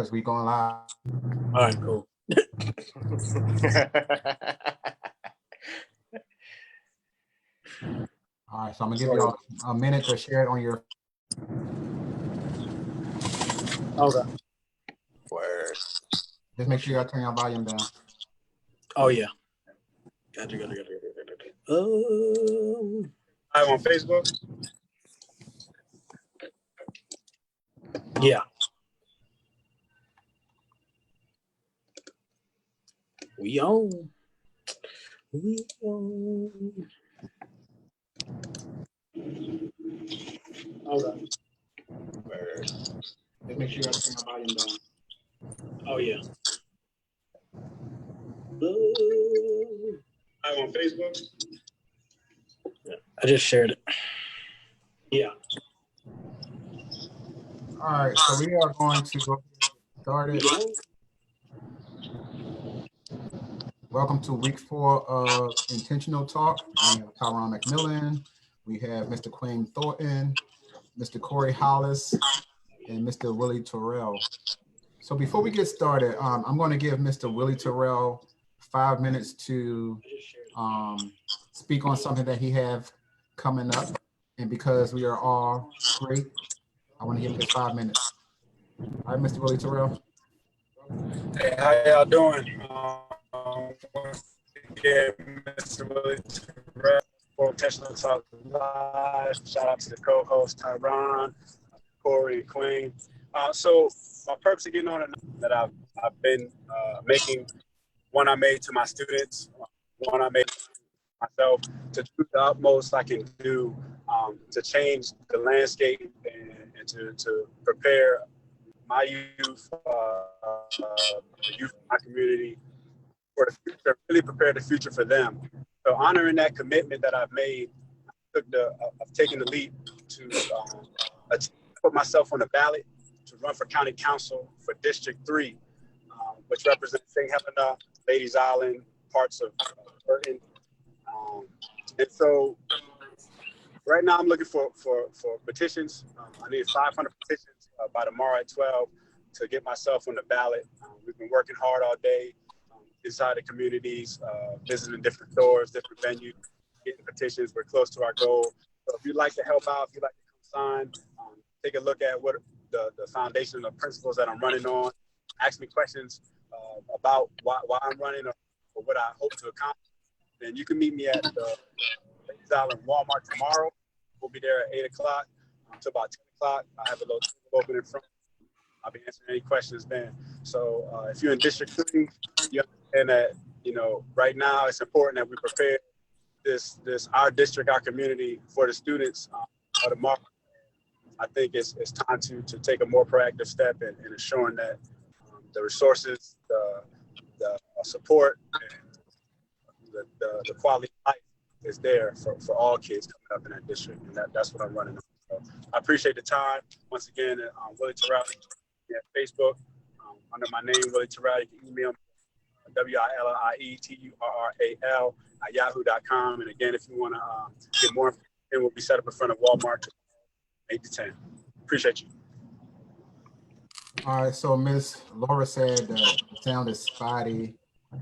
because we going live. All right, cool. All right, so I'm gonna give y'all a minute to share it on your. Okay. Word. Just make sure y'all turn your volume down. Oh yeah. Gotcha. I'm on Facebook. Yeah. We on. Okay. Word. Just make sure y'all turn your volume down. Oh yeah. I'm on Facebook. I just shared it. Yeah. All right, so we are going to go started. Welcome to week 4 of Intentional Talk. We have Tyron McMillan. We have Mr. Quinn Thornton, Mr. Corey Hollis, and Mr. Willie Terrell. So before we get started, I'm going to give Mr. Willie Terrell 5 minutes to speak on something that he have coming up. And because we are all great, I want to give him his 5 minutes. All right, Mr. Willie Terrell. Hey, how y'all doing? Once again, Mr. Willie Terrell for Intentional Talk Live. Shout out to the co-host Tyron, Corey, and Queen. So my purpose of getting on it that I've been making, one I made to my students, one I made to myself, to do the utmost I can do to change the landscape and to prepare my youth, the youth of my community for the future, really prepare the future for them. So honoring that commitment that I've made, I've taken the leap to put myself on the ballot to run for county council for District 3, which represents St. Helena, Ladies Island, parts of Burton. And so right now I'm looking for petitions. I need 500 petitions by tomorrow at 12 to get myself on the ballot. We've been working hard all day inside the communities, visiting different stores, different venues, getting petitions. We're close to our goal. So if you'd like to help out, if you'd like to come sign, take a look at what the foundation of principles that I'm running on. Ask me questions about why I'm running or what I hope to accomplish. And you can meet me at the Ladies Island Walmart tomorrow. We'll be there at 8 o'clock until about 10 o'clock. I have a little table open in front. I'll be answering any questions then. So if you're in District 3, you understand that, right now it's important that we prepare our district, our community for the students of tomorrow. I think it's time to take a more proactive step in ensuring that the resources, the support, and the quality of life is there for all kids coming up in that district, and that's what I'm running on. So I appreciate the time. Once again, Willie Terrell at Facebook under my name, Willie Terrell. You can email me WILLIETURRAL@yahoo.com. And again, if you want to get more information, we'll be set up in front of Walmart 8 to 10. Appreciate you. All right, so Miss Laura said the sound is spotty.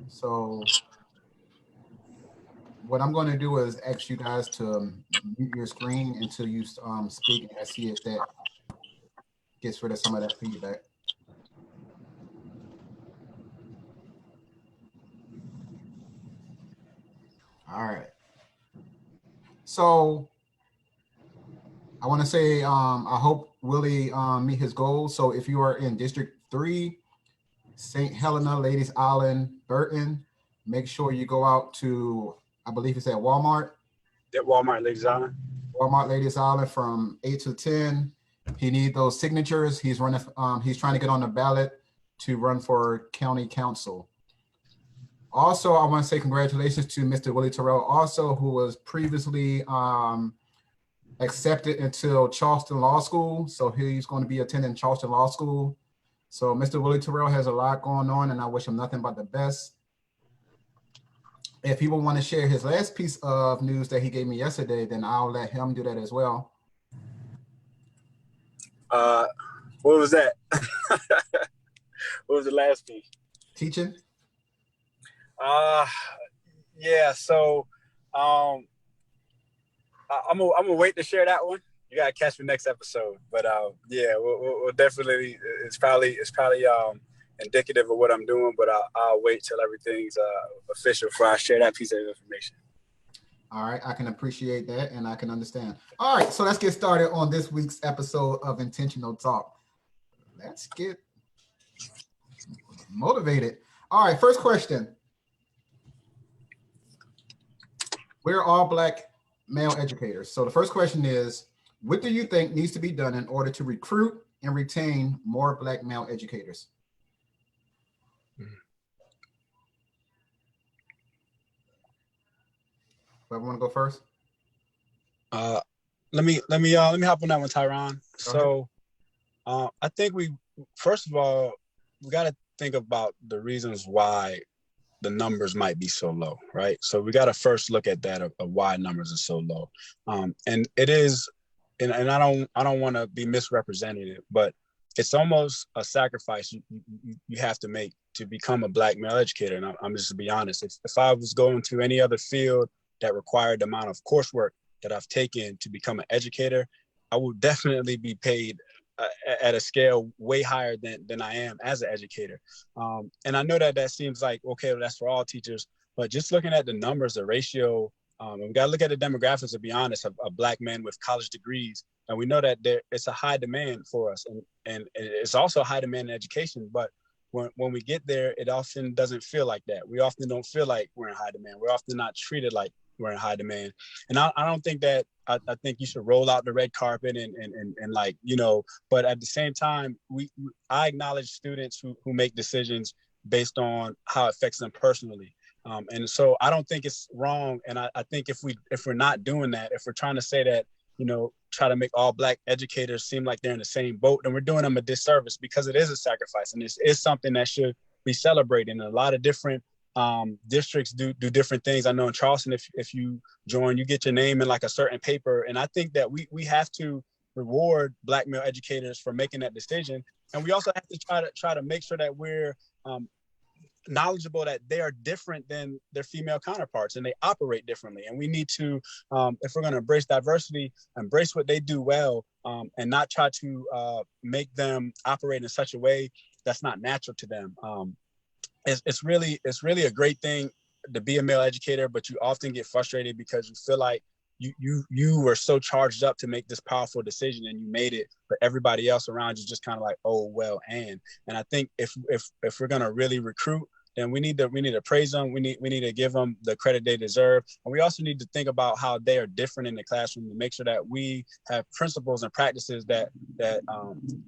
So what I'm going to do is ask you guys to mute your screen until you speak, and let's see if that gets rid of some of that feedback. All right. So I want to say I hope Willie meet his goals. So if you are in District 3, St. Helena, Ladies Island, Burton, make sure you go out to, I believe it's at Walmart. At Walmart, Ladies Island. Walmart, Ladies Island from 8 to 10. He needs those signatures. He's running. He's trying to get on the ballot to run for county council. Also, I want to say congratulations to Mr. Willie Terrell, also who was previously accepted into Charleston Law School. So he's going to be attending Charleston Law School. So Mr. Willie Terrell has a lot going on, and I wish him nothing but the best. If people want to share his last piece of news that he gave me yesterday, then I'll let him do that as well. What was that? What was the last piece? Teaching? Yeah. So, I'm gonna wait to share that one. You gotta catch me next episode. But yeah, we'll definitely. It's probably indicative of what I'm doing. But I'll wait till everything's official before I share that piece of information. All right, I can appreciate that and I can understand. All right, so let's get started on this week's episode of Intentional Talk. Let's get motivated. All right, first question. We're all Black male educators. So the first question is, what do you think needs to be done in order to recruit and retain more Black male educators? Whoever want to go first? Let me hop on that one, Tyron. So, I think first of all, we got to think about the reasons why the numbers might be so low, right? So we got to first look at that of why numbers are so low. And it is, and I don't want to be misrepresented, but it's almost a sacrifice you have to make to become a Black male educator. And I'm just to be honest, if I was going to any other field that required the amount of coursework that I've taken to become an educator, I would definitely be paid at a scale way higher than I am as an educator. And I know that seems like, okay, well, that's for all teachers, but just looking at the numbers, the ratio, and we got to look at the demographics, to be honest, of Black men with college degrees. And we know that it's a high demand for us. And it's also a high demand in education, but when we get there, it often doesn't feel like that. We often don't feel like we're in high demand. We're often not treated like we're in high demand. And I don't think that, I think you should roll out the red carpet and like, but at the same time, I acknowledge students who make decisions based on how it affects them personally. And so I don't think it's wrong. And I think if we're not doing that, if we're trying to say that, try to make all Black educators seem like they're in the same boat, then we're doing them a disservice, because it is a sacrifice and this is something that should be celebrated. And a lot of different districts do different things. I know in Charleston, if you join, you get your name in like a certain paper. And I think that we have to reward Black male educators for making that decision. And we also have to try to make sure that we're knowledgeable that they are different than their female counterparts and they operate differently. And we need to, if we're going to embrace diversity, embrace what they do well, and not try to make them operate in such a way that's not natural to them. It's really a great thing to be a male educator, but you often get frustrated because you feel like you were so charged up to make this powerful decision and you made it, but everybody else around you just kind of like, oh well. And I think if we're gonna really recruit, then we need to praise them. We need to give them the credit they deserve, and we also need to think about how they are different in the classroom to make sure that we have principles and practices that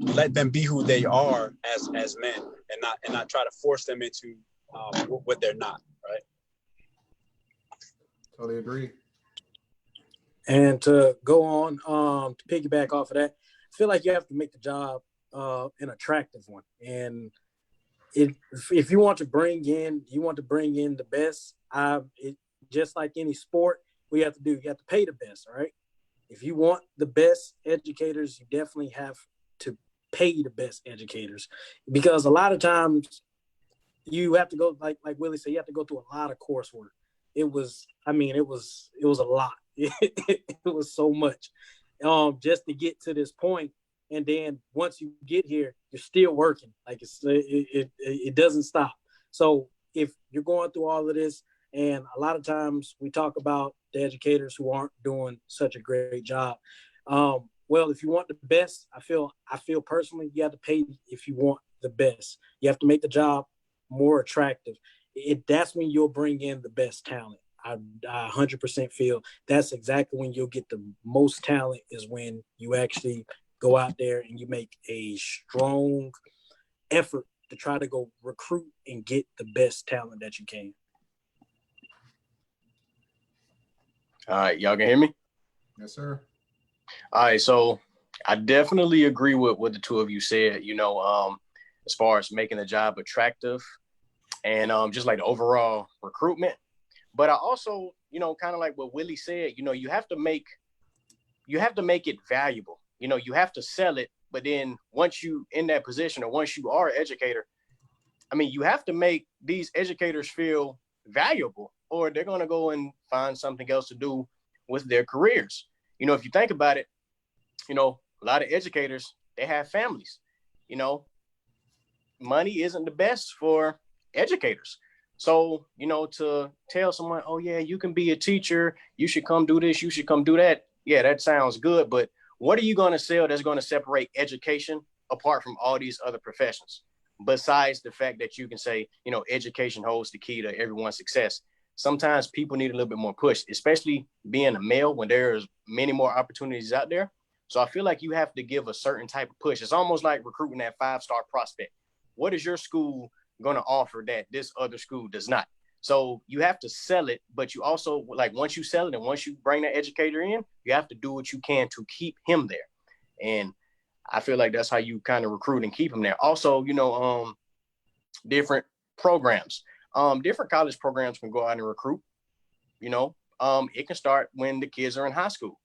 let them be who they are as men, and not try to force them into what they're not. Right. Totally agree. And to go on, to piggyback off of that, I feel like you have to make the job an attractive one. And if you want to bring in the best, just like any sport, you have to pay the best, right? If you want the best educators, you definitely have to pay the best educators, because a lot of times you have to go, like Willie said, you have to go through a lot of coursework. It was a lot. It was so much just to get to this point. And then once you get here, you're still working. Like it doesn't stop. So if you're going through all of this, and a lot of times we talk about the educators who aren't doing such a great job. Well, if you want the best, I feel personally, you have to pay if you want the best. You have to make the job more attractive. That's when you'll bring in the best talent. I 100% feel that's exactly when you'll get the most talent, is when you actually go out there and you make a strong effort to try to go recruit and get the best talent that you can. All right, y'all can hear me? Yes, sir. All right, so I definitely agree with what the two of you said, as far as making the job attractive and just like the overall recruitment. But I also, kind of like what Willie said, you have to make it valuable. You have to sell it. But then once you in that position, or once you are an educator, I mean, you have to make these educators feel valuable, or they're going to go and find something else to do with their careers. You know, if you think about it, you know, a lot of educators, they have families. You know, money isn't the best for educators. So, you know, to tell someone, oh, yeah, you can be a teacher, you should come do this, you should come do that. Yeah, that sounds good. But what are you going to sell that's going to separate education apart from all these other professions? Besides the fact that you can say, you know, education holds the key to everyone's success. Sometimes people need a little bit more push, especially being a male when there's many more opportunities out there. So I feel like you have to give a certain type of push. It's almost like recruiting that 5-star prospect. What is your school going to offer that this other school does not? So you have to sell it, but you also, like, once you sell it and once you bring that educator in, you have to do what you can to keep him there. And I feel like that's how you kind of recruit and keep him there. Also, you know, different programs, different college programs can go out and recruit. You know, it can start when the kids are in high school.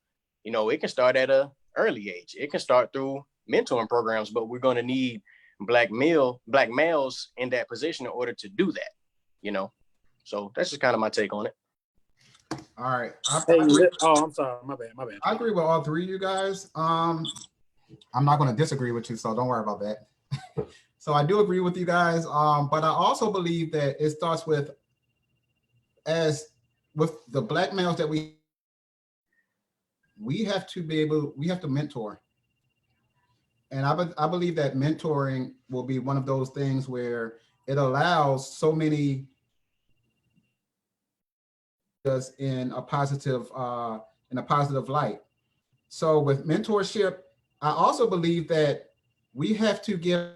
You know, it can start at a early age. It can start through mentoring programs, but we're going to need black males in that position in order to do that, you know? So that's just kind of my take on it. All right. Hey, I'm sorry. My bad. I agree with all three of you guys. I'm not going to disagree with you, so don't worry about that. So I do agree with you guys. But I also believe that it starts with the black males that we have to mentor. And I believe that mentoring will be one of those things where it allows so many us in a positive light. So with mentorship, I also believe that we have to give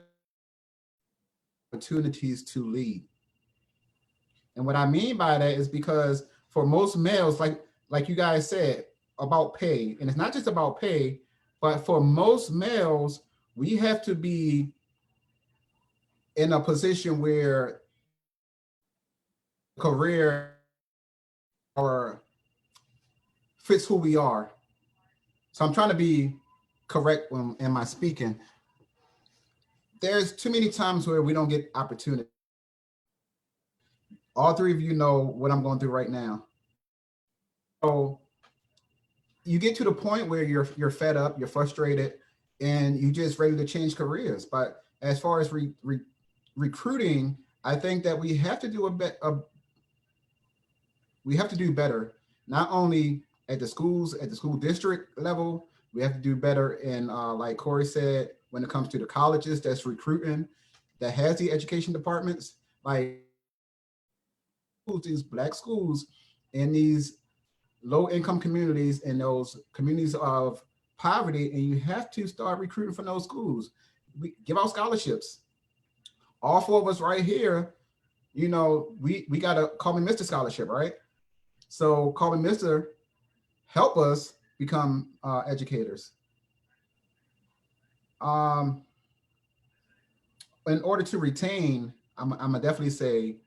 opportunities to lead. And what I mean by that is because for most males, like you guys said about pay, and it's not just about pay, but for most males, we have to be in a position where career or fits who we are. So I'm trying to be correct in my speaking. There's too many times where we don't get opportunity. All three of you know what I'm going through right now. So you get to the point where you're fed up, you're frustrated, and you're just ready to change careers. But as far as recruiting, I think that we have to do we have to do better, not only at the schools, at the school district level. We have to do better in, like Corey said, when it comes to the colleges that's recruiting, that has the education departments, like these black schools in these low-income communities and those communities of poverty, and you have to start recruiting from those schools. We give out scholarships. All four of us right here, you know, we got a Call Me Mr. scholarship, right? So Call Me Mr. help us become educators. In order to retain, I'm gonna definitely say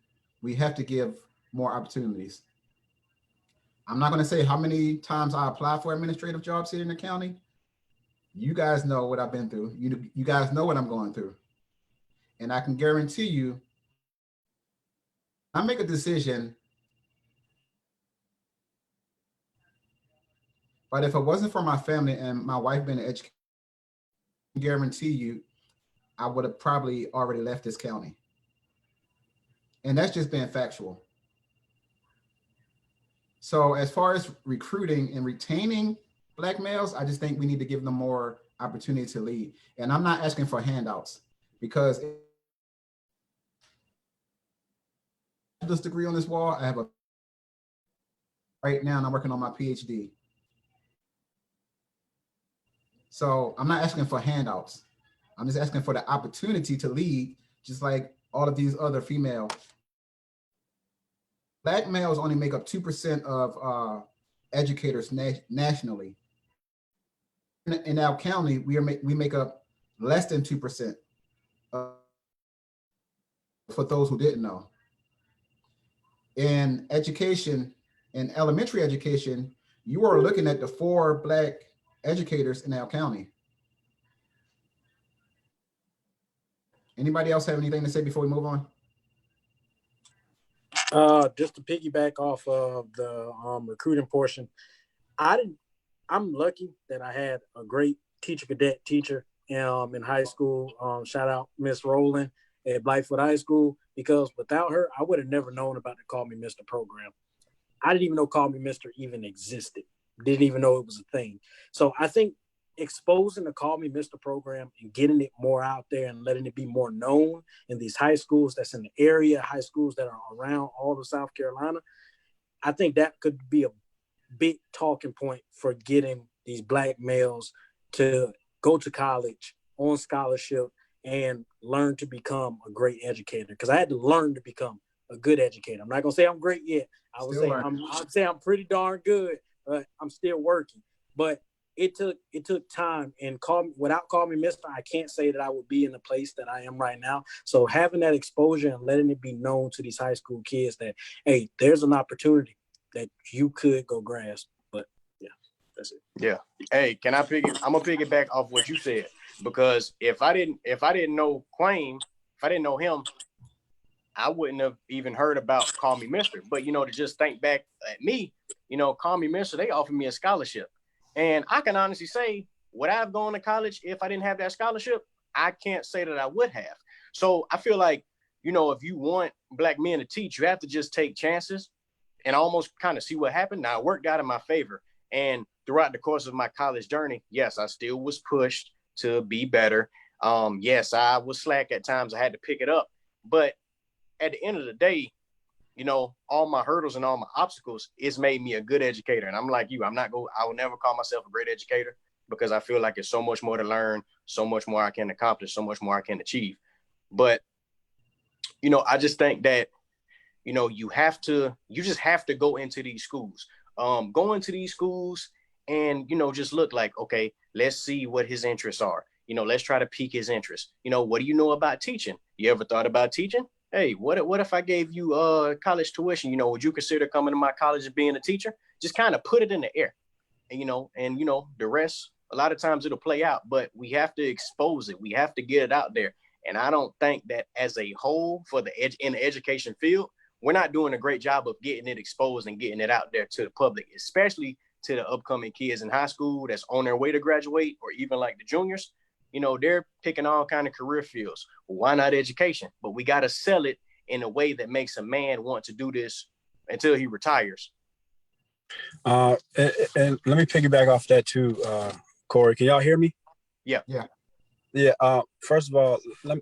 we have to give more opportunities. I'm not gonna say how many times I apply for administrative jobs here in the county. You guys know what I've been through. You guys know what I'm going through. And I can guarantee you, I make a decision, but if it wasn't for my family and my wife being an educator, I guarantee you, I would have probably already left this county. And that's just being factual. So as far as recruiting and retaining black males, I just think we need to give them more opportunity to lead. And I'm not asking for handouts, because this degree on this wall, I have right now, and I'm working on my PhD. So I'm not asking for handouts. I'm just asking for the opportunity to lead, just like all of these other female. Black males only make up 2% of educators nationally. In our county, we make up less than 2%. For those who didn't know. In education, in elementary education, you are looking at the 4 black educators in our county. Anybody else have anything to say before we move on? Just to piggyback off of the recruiting portion, I'm lucky that I had a great teacher cadet teacher in high school. Shout out Miss Rowland at Blightfoot High School, because without her, I would have never known about the Call Me Mr. program. I didn't even know Call Me Mr. even existed. Didn't even know it was a thing. So I think exposing the Call Me Mr. program and getting it more out there and letting it be more known in these high schools that's in the area, high schools that are around all of South Carolina, I think that could be a big talking point for getting these Black males to go to college on scholarship and learn to become a great educator. Because I had to learn to become a good educator. I'm not gonna say I'm great yet. I'd say I'm pretty darn good, but I'm still working. But it took time, and without Call Me Mr., I can't say that I would be in the place that I am right now. So having that exposure and letting it be known to these high school kids that, hey, there's an opportunity that you could go grasp. But yeah, that's it. Yeah. Hey, I'm gonna piggyback off what you said, because if I didn't know Quayne, if I didn't know him, I wouldn't have even heard about Call Me Mr. But to just think back at me, Call Me Mr. They offered me a scholarship. And I can honestly say, would I have gone to college if I didn't have that scholarship? I can't say that I would have. So I feel like, if you want Black men to teach, you have to just take chances and almost kind of see what happened. Now, it worked out in my favor. And throughout the course of my college journey, yes, I still was pushed to be better. Yes, I was slack at times. I had to pick it up. But at the end of the day, all my hurdles and all my obstacles, it's made me a good educator. And I'm like you, I will never call myself a great educator, because I feel like it's so much more to learn, so much more I can accomplish, so much more I can achieve. But, I just think that, you just have to go into these schools, and, just look like, okay, let's see what his interests are. Let's try to pique his interest. What do you know about teaching? You ever thought about teaching? Hey, what if I gave you college tuition? Would you consider coming to my college and being a teacher? Just kind of put it in the air, and the rest, a lot of times it'll play out, but we have to expose it. We have to get it out there. And I don't think that as a whole in the education field, we're not doing a great job of getting it exposed and getting it out there to the public, especially to the upcoming kids in high school that's on their way to graduate, or even like the juniors. They're picking all kind of career fields. Well, why not education? But we got to sell it in a way that makes a man want to do this until he retires. And let me piggyback off that too, Corey. Can y'all hear me? Yeah. First of all,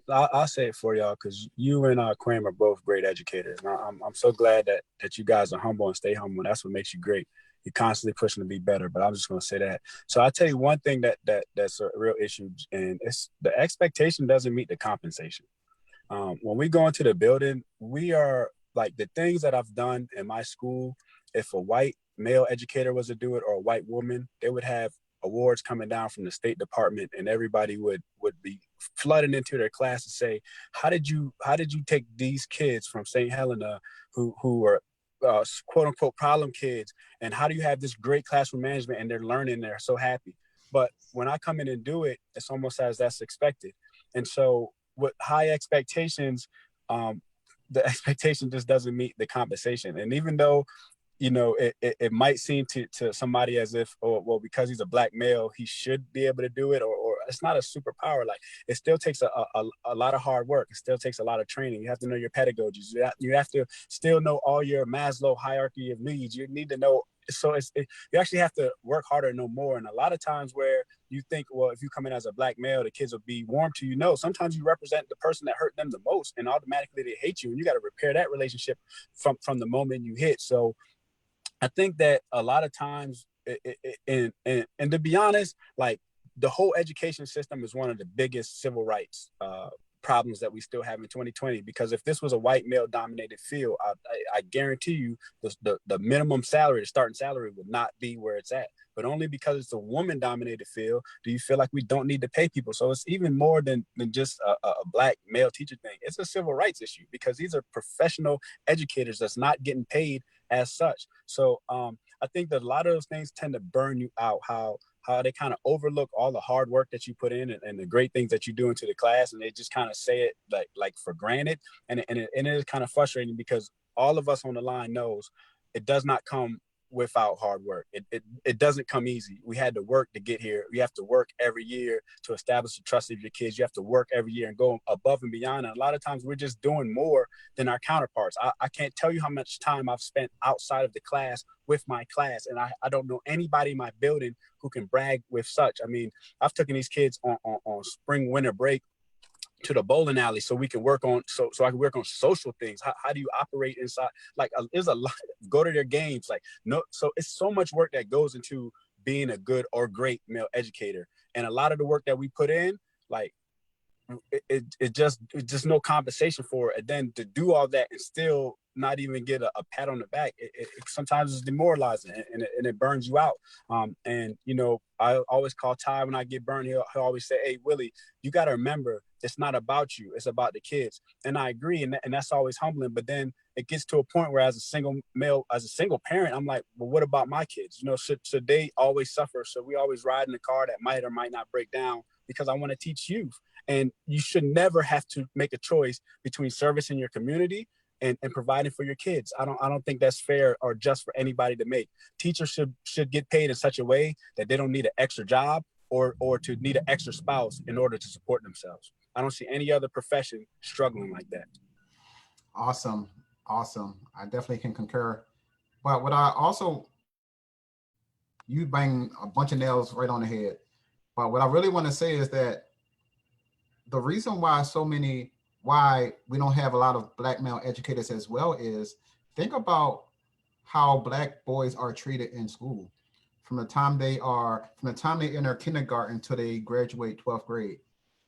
I'll say it for y'all, because you and Quayne are both great educators. And I'm so glad that you guys are humble and stay humble. That's what makes you great. You're constantly pushing to be better, but I'm just going to say that. So I'll tell you one thing that's a real issue, and it's the expectation doesn't meet the compensation. When we go into the building, we are like, the things that I've done in my school, if a white male educator was to do it, or a white woman, they would have awards coming down from the State Department, and everybody would be flooding into their class to say, how did you take these kids from St. Helena who are quote unquote problem kids, and how do you have this great classroom management, and they're learning, they're so happy. But when I come in and do it, it's almost as that's expected. And so with high expectations, the expectation just doesn't meet the compensation. And even though it might seem to somebody as if, oh, well, because he's a Black male, he should be able to do it, or it's not a superpower. Like, it still takes a lot of hard work. It still takes a lot of training. You have to know your pedagogies. You have to still know all your Maslow hierarchy of needs. You need to know. So you actually have to work harder and know more. And a lot of times where you think, well, if you come in as a Black male, the kids will be warm to you. No, sometimes you represent the person that hurt them the most, and automatically they hate you. And you got to repair that relationship from the moment you hit. So I think that a lot of times, and to be honest, like, the whole education system is one of the biggest civil rights problems that we still have in 2020. Because if this was a white male dominated field, I guarantee you the minimum salary, the starting salary, would not be where it's at. But only because it's a woman dominated field do you feel like we don't need to pay people. So it's even more than just a Black male teacher thing. It's a civil rights issue, because these are professional educators that's not getting paid as such. So I think that a lot of those things tend to burn you out. How how they kind of overlook all the hard work that you put in and the great things that you do into the class, and they just kind of say it like for granted, and it is kind of frustrating because all of us on the line knows it does not come without hard work. It doesn't come easy. We had to work to get here. You have to work every year to establish the trust of your kids. You have to work every year and go above and beyond. And a lot of times we're just doing more than our counterparts. I can't tell you how much time I've spent outside of the class with my class. And I don't know anybody in my building who can brag with such. I mean, I've taken these kids on spring, winter break to the bowling alley so we can work on so I can work on social things. How do you operate inside? Like there's a lot. Go to their games. Like no, so it's so much work that goes into being a good or great male educator, and a lot of the work that we put in, like it just no compensation for it. And then to do all that and still not even get a pat on the back, it sometimes is demoralizing and it burns you out. And you know, I always call Ty when I get burned. He'll always say, "Hey Willie, you got to remember, it's not about you, it's about the kids." And I agree, and that's always humbling. But then it gets to a point where as a single male, as a single parent, I'm like, well, what about my kids? You know, should they always suffer? So we always ride in a car that might or might not break down because I want to teach youth. And you should never have to make a choice between servicing your community and providing for your kids. I don't think that's fair or just for anybody to make. Teachers should get paid in such a way that they don't need an extra job or to need an extra spouse in order to support themselves. I don't see any other profession struggling like that. Awesome. I definitely can concur. But what I also, you bang a bunch of nails right on the head. But what I really want to say is that the reason why we don't have a lot of Black male educators as well is, think about how Black boys are treated in school from the time they enter kindergarten till they graduate 12th grade.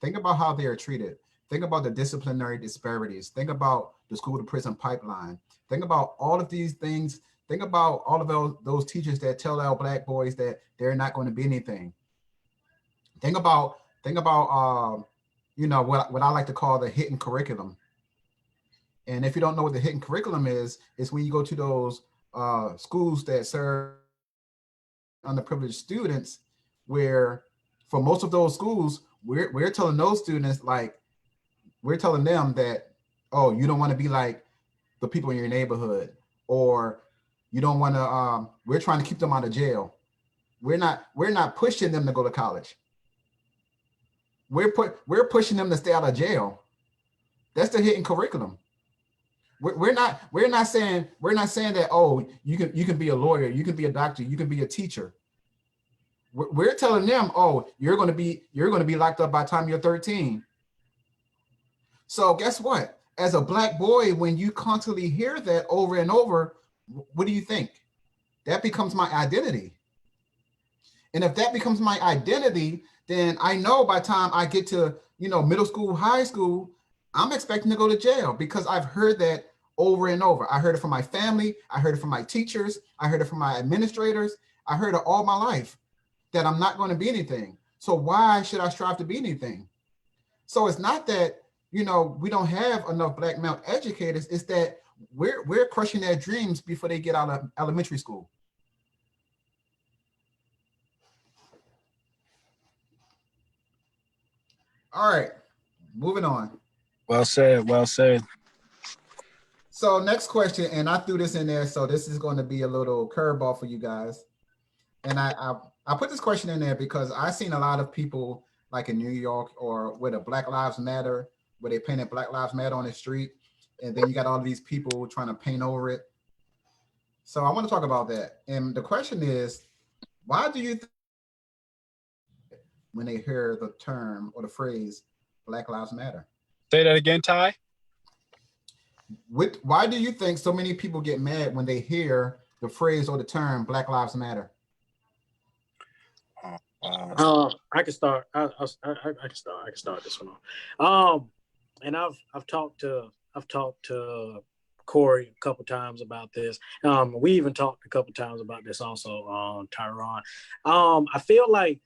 Think about how they are treated. Think about the disciplinary disparities. Think about the school to prison pipeline. Think about all of these things. Think about all of those teachers that tell our Black boys that they're not going to be anything. Think about you know, what I like to call the hidden curriculum. And if you don't know what the hidden curriculum is, it's when you go to those schools that serve underprivileged students, where for most of those schools, we're telling those students, like, we're telling them that, oh, you don't want to be like the people in your neighborhood, or you don't want to, we're trying to keep them out of jail. We're not pushing them to go to college. We're pushing them to stay out of jail. That's the hidden curriculum. We're not saying that, oh, you can be a lawyer, you can be a doctor, you can be a teacher. We're telling them, oh, you're going to be locked up by the time you're 13. So guess what? As a Black boy, when you constantly hear that over and over, what do you think? That becomes my identity. And if that becomes my identity, then I know by the time I get to, you know, middle school, high school, I'm expecting to go to jail, because I've heard that over and over. I heard it from my family. I heard it from my teachers. I heard it from my administrators. I heard it all my life, that I'm not going to be anything. So why should I strive to be anything? So it's not that, you know, we don't have enough Black male educators. It's that we're crushing their dreams before they get out of elementary school. All right, moving on. Well said. Well said. So next question, and I threw this in there, so this is going to be a little curveball for you guys. And I put this question in there because I've seen a lot of people, like in New York or with a Black Lives Matter, where they painted Black Lives Matter on the street, and then you got all these people trying to paint over it. So I want to talk about that. And the question is, why do you think when they hear the term or the phrase Black Lives Matter? Say that again, Ty. Why do you think so many people get mad when they hear the phrase or the term Black Lives Matter? I can start. I can start this one off. And I've talked to Corey a couple times about this. We even talked a couple times about this also, Tyron. I feel like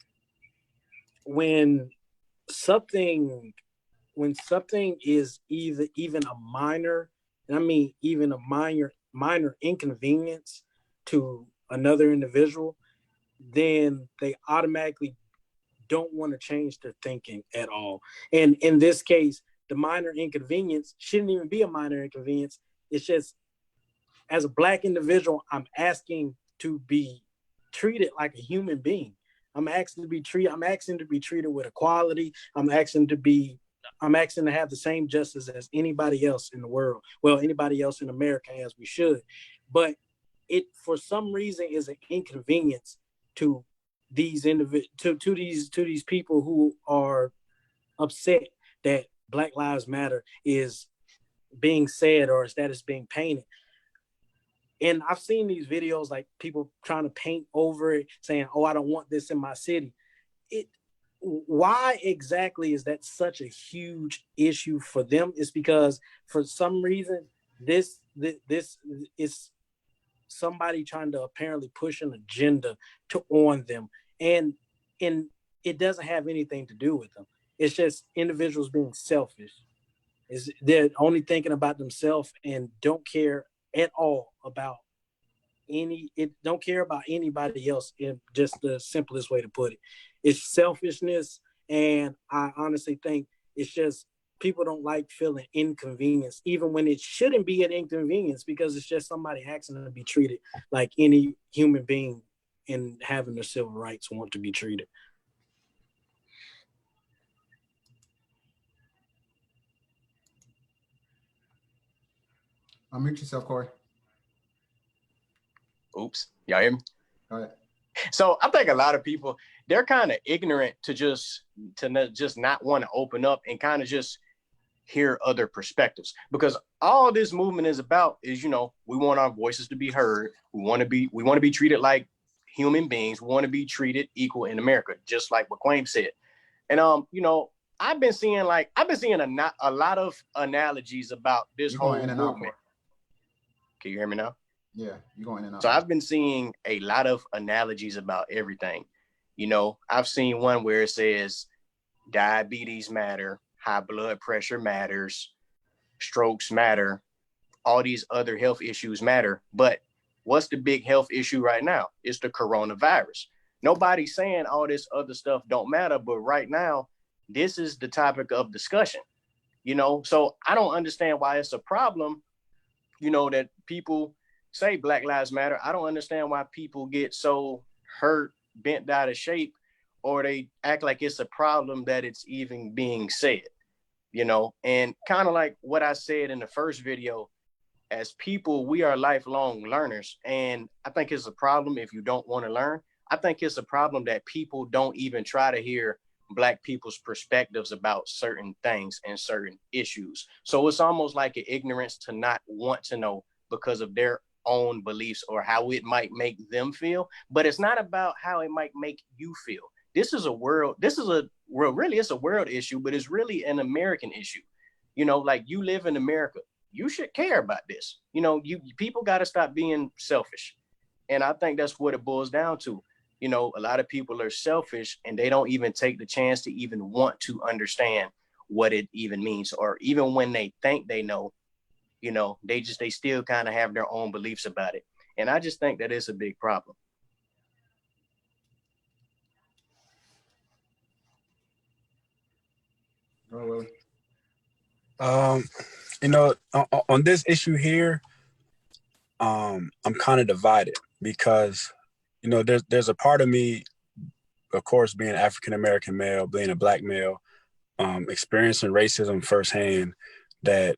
when something is even a minor, and I mean even a minor inconvenience to another individual, then they automatically don't want to change their thinking at all. And in this case, the minor inconvenience shouldn't even be a minor inconvenience. It's just, as a Black individual, I'm asking to be treated like a human being. I'm asking to be treated with equality. I'm asking to have the same justice as anybody else in the world. Well, anybody else in America, as we should. But it, for some reason, is an inconvenience to these to these people who are upset that Black Lives Matter is being said or that it's being painted. And I've seen these videos, like people trying to paint over it, saying, "Oh, I don't want this in my city." Why exactly is that such a huge issue for them? It's because for some reason this is somebody trying to apparently push an agenda on them, and it doesn't have anything to do with them. It's just individuals being selfish. They're only thinking about themselves and don't care at all about don't care about anybody else, in just the simplest way to put it. It's selfishness, and I honestly think it's just people don't like feeling inconvenienced, even when it shouldn't be an inconvenience, because it's just somebody asking to be treated like any human being and having their civil rights want to be treated. Unmute yourself, Corey. Oops, y'all hear me? Go ahead. So I think a lot of people, they're kind of ignorant to not want to open up and kind of just hear other perspectives, because all this movement is about is, we want our voices to be heard. We want to be treated like human beings. We want to be treated equal in America, just like what Quaim said. And I've been seeing a lot of analogies about this You're whole going in and out, movement. Corey. Can you hear me now? Yeah, you're going in and out. So I've been seeing a lot of analogies about everything. I've seen one where it says diabetes matter, high blood pressure matters, strokes matter, all these other health issues matter. But what's the big health issue right now? It's the coronavirus. Nobody's saying all this other stuff don't matter, but right now, this is the topic of discussion. So I don't understand why it's a problem, that people say Black Lives Matter. I don't understand why people get so hurt, bent out of shape, or they act like it's a problem that it's even being said, and kind of like what I said in the first video, as people, we are lifelong learners. And I think it's a problem if you don't want to learn. I think it's a problem that people don't even try to hear Black people's perspectives about certain things and certain issues. So it's almost like an ignorance to not want to know because of their own beliefs or how it might make them feel. But it's not about how it might make you feel. It's a world issue, but it's really an American issue. Like, you live in America, you should care about this. People got to stop being selfish. And I think that's what it boils down to. A lot of people are selfish and they don't even take the chance to even want to understand what it even means. Or even when they think they know, they still kind of have their own beliefs about it. And I just think that it's a big problem. Go, Willie. On this issue here, I'm kind of divided because, there's a part of me, of course, being an African-American male, being a Black male, experiencing racism firsthand, that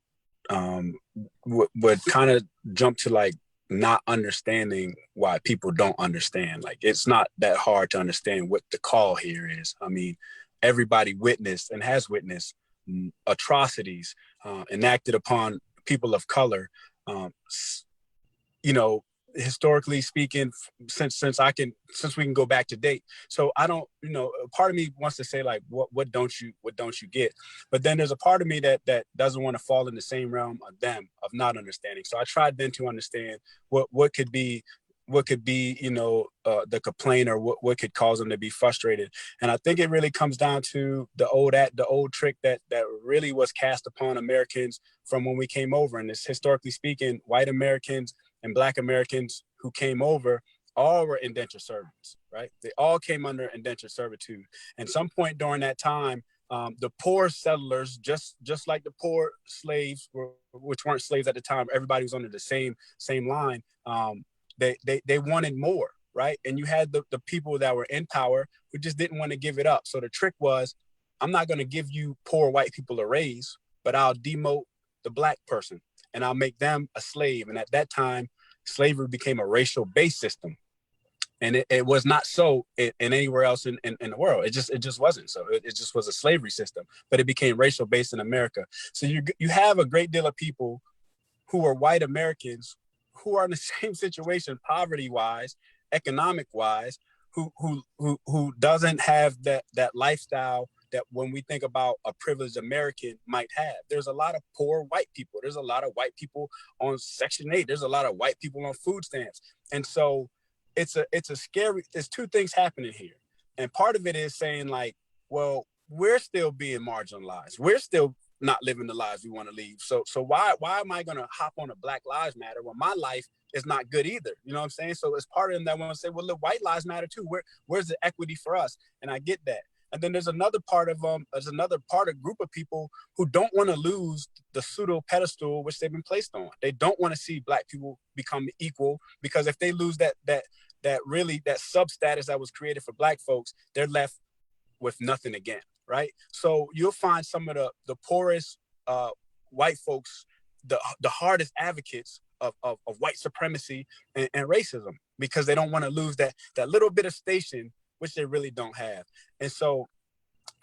would kind of jump to like not understanding why people don't understand. Like, it's not that hard to understand what the call here is. I mean, everybody witnessed and has witnessed atrocities enacted upon people of color. Historically speaking, since we can go back to date. So I don't, part of me wants to say like, what don't you get? But then there's a part of me that doesn't want to fall in the same realm of them, of not understanding. So I tried then to understand what could be, the complaint, or what could cause them to be frustrated. And I think it really comes down to the old trick that really was cast upon Americans from when we came over. And it's, historically speaking, white Americans and Black Americans who came over all were indentured servants, right? They all came under indentured servitude. And some point during that time, the poor settlers, just like the poor slaves, which weren't slaves at the time, everybody was under the same line. They wanted more, right? And you had the people that were in power who just didn't want to give it up. So the trick was, I'm not going to give you poor white people a raise, but I'll demote the black person and I'll make them a slave. And at that time, slavery became a racial-based system. And it was not so in anywhere else in the world. It just wasn't so. It just was a slavery system, but it became racial based in America. So you have a great deal of people who are white Americans who are in the same situation, poverty wise, economic wise, who doesn't have that lifestyle that when we think about a privileged American might have. There's a lot of poor white people. There's a lot of white people on Section 8. There's a lot of white people on food stamps. And so it's a scary, there's two things happening here. And part of it is saying like, well, we're still being marginalized. We're still not living the lives we want to live. So why am I going to hop on a Black Lives Matter when my life is not good either? You know what I'm saying? So it's part of them that want to say, well, look, white lives matter too. Where's the equity for us? And I get that. And then there's another part of group of people who don't want to lose the pseudo pedestal which they've been placed on. They don't want to see Black people become equal, because if they lose that sub status that was created for Black folks, they're left with nothing again, right? So you'll find some of the poorest white folks, the hardest advocates of white supremacy and racism, because they don't want to lose that little bit of station which they really don't have. And so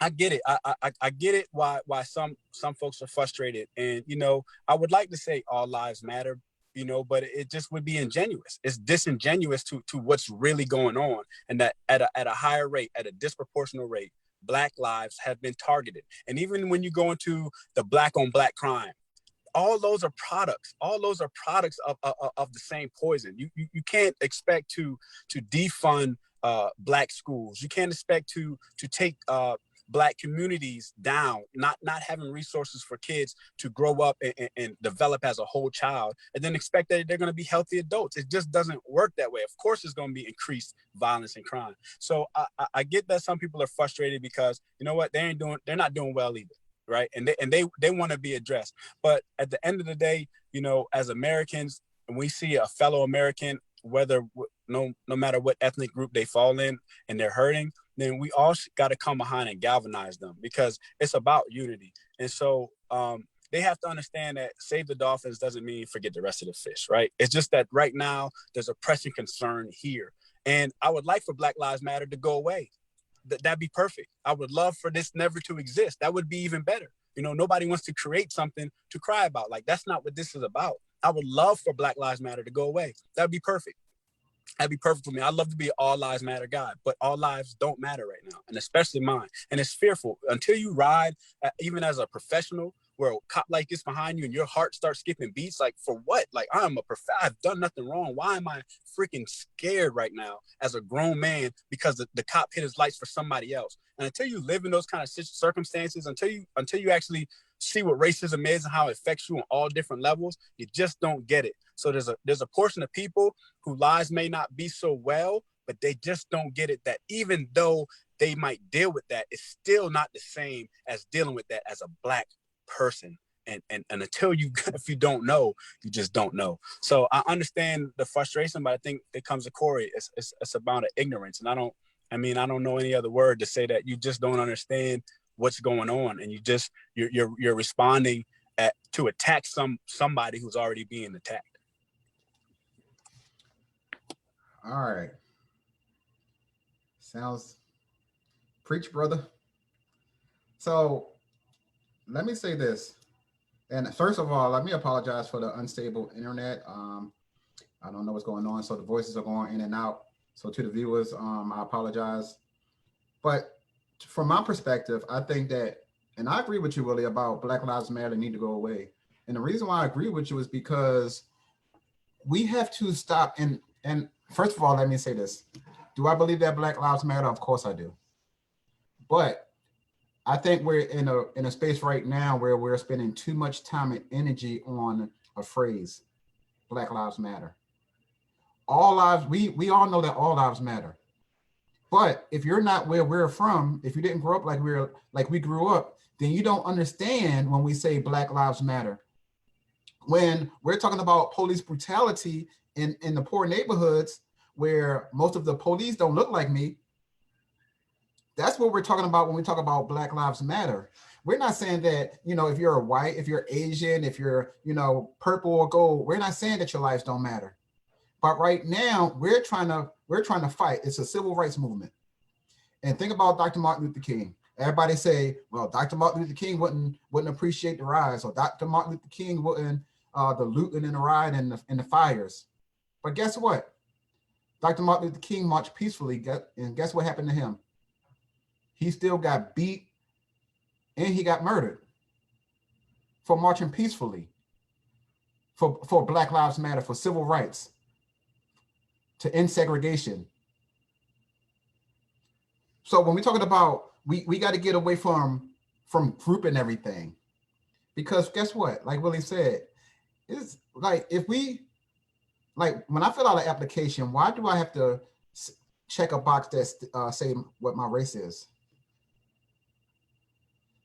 I get it. I get it why some folks are frustrated. And, you know, I would like to say all lives matter, you know, but it just would be ingenuous. It's disingenuous to what's really going on. And that at a higher rate, at a disproportionate rate, Black lives have been targeted. And even when you go into the Black on Black crime, all those are products. All those are products of the same poison. You can't expect to defund Black schools. You can't expect to take Black communities down, not having resources for kids to grow up and develop as a whole child, and then expect that they're going to be healthy adults. It just doesn't work that way. Of course, there's going to be increased violence and crime. So I get that some people are frustrated because, you know what, they're not doing well either. Right. And they want to be addressed. But at the end of the day, you know, as Americans, when we see a fellow American, whether no matter what ethnic group they fall in, and they're hurting, then we all got to come behind and galvanize them, because it's about unity. And so they have to understand that save the dolphins doesn't mean forget the rest of the fish. Right. It's just that right now there's a pressing concern here. And I would like for Black Lives Matter to go away. That'd be perfect. I would love for this never to exist. That would be even better. You know, nobody wants to create something to cry about. Like, that's not what this is about. I would love for Black Lives Matter to go away. That'd be perfect. That'd be perfect for me. I'd love to be an all lives matter guy, but all lives don't matter right now, and especially mine. And it's fearful until you ride, even as a professional, where a cop like this behind you and your heart starts skipping beats. Like, for what? Like, I've done nothing wrong. Why am I freaking scared right now as a grown man because the cop hit his lights for somebody else? And until you live in those kind of circumstances, until you actually see what racism is and how it affects you on all different levels, you just don't get it. So there's a portion of people whose lives may not be so well, but they just don't get it, that even though they might deal with that, it's still not the same as dealing with that as a Black person. And until if you don't know, you just don't know. So I understand the frustration, but I think it comes to Corey. It's about ignorance. And I don't know any other word to say that you just don't understand what's going on. And you're responding to attack somebody who's already being attacked. All right. Sounds preach, brother. So let me say this. And first of all, let me apologize for the unstable internet. I don't know what's going on. So the voices are going in and out. So to the viewers, I apologize. But from my perspective, I think that, and I agree with you, Willie, about Black Lives Matter need to go away. And the reason why I agree with you is because we have to stop. And first of all, let me say this. Do I believe that Black Lives Matter? Of course I do. But I think we're in a space right now where we're spending too much time and energy on a phrase, Black Lives Matter. all lives, we all know that all lives matter. But if you're not where we're from, if you didn't grow up like we grew up, then you don't understand when we say Black Lives Matter. When we're talking about police brutality in the poor neighborhoods where most of the police don't look like me, that's what we're talking about when we talk about Black Lives Matter. We're not saying that, if you're a white, if you're Asian, if you're, purple or gold, we're not saying that your lives don't matter. But right now, we're trying to fight. It's a civil rights movement. And think about Dr. Martin Luther King. Everybody say, well, Dr. Martin Luther King wouldn't appreciate the riots, or Dr. Martin Luther King wouldn't the looting and the riot and the fires. But guess what? Dr. Martin Luther King marched peacefully, and guess what happened to him? He still got beat and he got murdered for marching peacefully, for Black Lives Matter, for civil rights, to end segregation. So when we're talking about, we got to get away from grouping everything, because guess what? Like Willie said, it's like when I fill out an application, why do I have to check a box that say what my race is?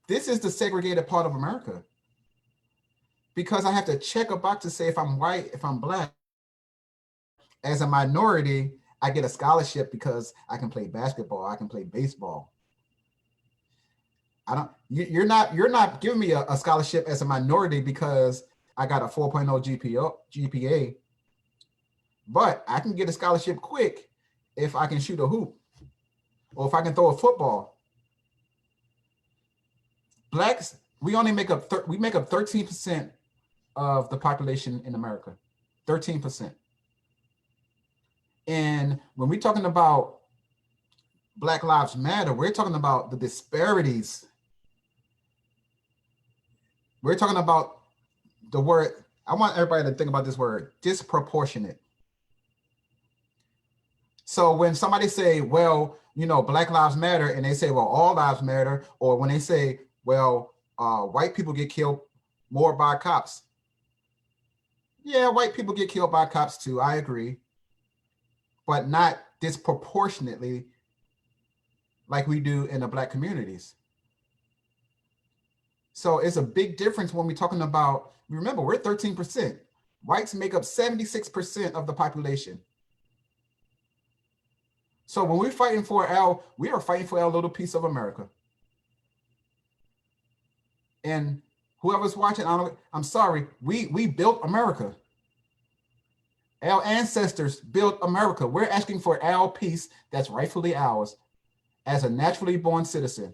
This is the segregated part of America, because I have to check a box to say if I'm white, if I'm Black. As a minority, I get a scholarship because I can play basketball, I can play baseball. You're not giving me a scholarship as a minority because I got a 4.0 GPA, but I can get a scholarship quick if I can shoot a hoop or if I can throw a football. Blacks, we make up 13% of the population in America, 13%. And when we're talking about Black Lives Matter, we're talking about the disparities. We're talking about the word, I want everybody to think about this word, disproportionate. So when somebody say, well, Black Lives Matter, and they say, well, all lives matter, or when they say, well, white people get killed more by cops. Yeah, white people get killed by cops too, I agree. But not disproportionately like we do in the Black communities. So it's a big difference when we're talking about, remember, we're 13%. Whites make up 76% of the population. So when we are fighting for our little piece of America. And whoever's watching, I'm sorry, we built America. Our ancestors built America. We're asking for our piece that's rightfully ours as a naturally born citizen.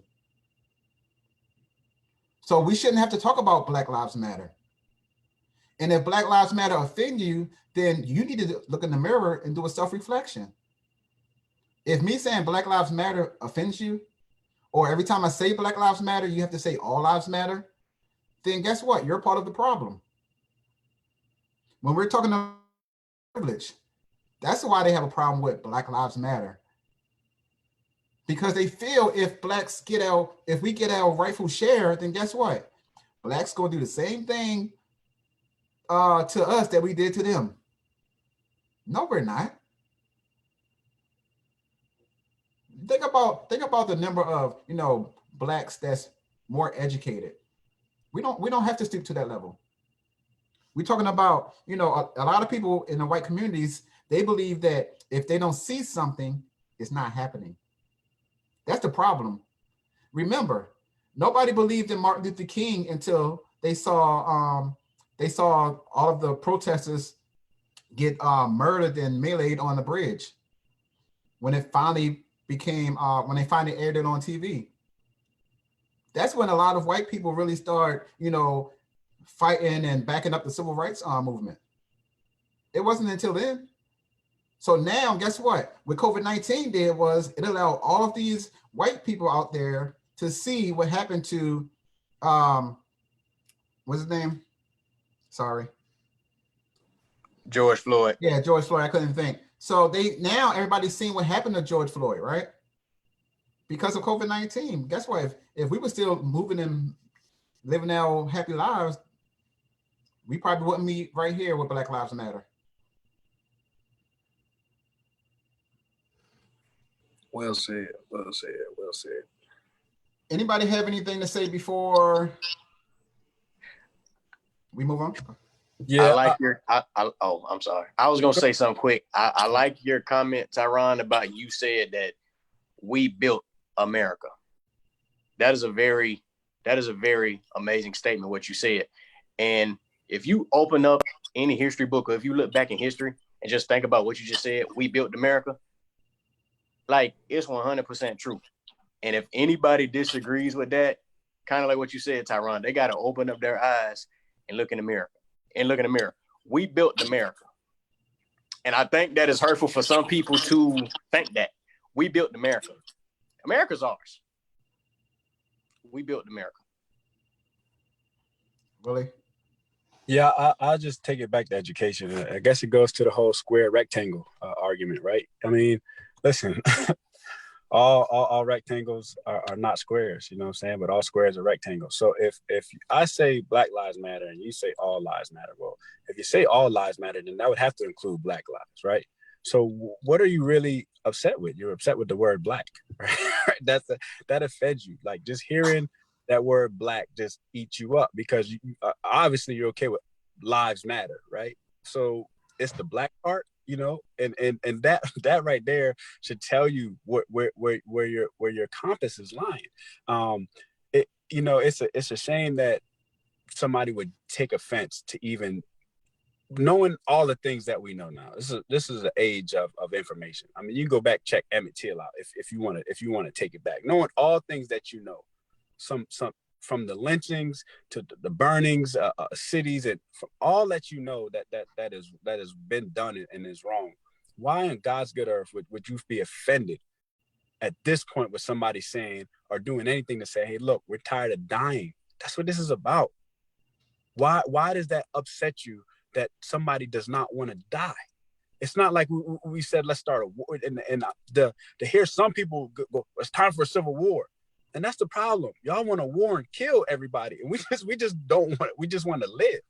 So we shouldn't have to talk about Black Lives Matter. And if Black Lives Matter offend you, then you need to look in the mirror and do a self-reflection. If me saying Black Lives Matter offends you, or every time I say Black Lives Matter, you have to say all lives matter, then guess what? You're part of the problem. When we're talking about privilege, that's why they have a problem with Black Lives Matter. Because they feel if we get our rightful share, then guess what? Blacks gonna do the same thing to us that we did to them. No, we're not. Think about the number of Blacks that's more educated. We don't have to stoop to that level. We're talking about, a lot of people in the white communities, they believe that if they don't see something, it's not happening. That's the problem. Remember, nobody believed in Martin Luther King until they saw all of the protesters get murdered and meleeed on the bridge. When it finally became, when they finally aired it on TV. That's when a lot of white people really start, fighting and backing up the civil rights movement. It wasn't until then. So now, guess what? What COVID-19 did was it allowed all of these white people out there to see what happened to, what's his name? Sorry. George Floyd. Yeah, George Floyd, I couldn't think. So now everybody's seeing what happened to George Floyd, right? Because of COVID-19. Guess what? If we were still moving and living our happy lives, we probably wouldn't be right here with Black Lives Matter. Well said. Well said. Well said. Anybody have anything to say before we move on? I like your. Oh, I'm sorry. I was gonna say something quick. I like your comment, Tyron, about you said that we built America. That is a very amazing statement. What you said, and if you open up any history book, or if you look back in history and just think about what you just said, we built America. Like, it's 100% true. And if anybody disagrees with that, kind of like what you said, Tyron, they got to open up their eyes and look in the mirror. We built America. And I think that is hurtful for some people to think that. We built America. America's ours. We built America. Willie? Yeah, I'll just take it back to education. I guess it goes to the whole square rectangle argument, right? I mean, listen, all rectangles are not squares, you know what I'm saying? But all squares are rectangles. So if I say Black Lives Matter and you say all lives matter, well, if you say all lives matter, then that would have to include Black lives, right? So what are you really upset with? You're upset with the word Black, right? That offends you. Like, just hearing that word Black just eats you up, because obviously you're okay with lives matter, right? So it's the Black part, you know, and that right there should tell you where your compass is lying. It's a shame that somebody would take offense to even knowing all the things that we know now. This is an age of information. I mean, you can go back, check Emmett Till out if you want to take it back, knowing all things that you know. Some from the lynchings to the burnings, cities, and from all that you know that has been done and is wrong. Why in God's good earth would you be offended at this point with somebody saying or doing anything to say, hey, look, we're tired of dying? That's what this is about. Why does that upset you that somebody does not want to die? It's not like we said, let's start a war. And to hear some people go, it's time for a civil war. And that's the problem. Y'all want a war and kill everybody. And we just don't want it. We just want to live.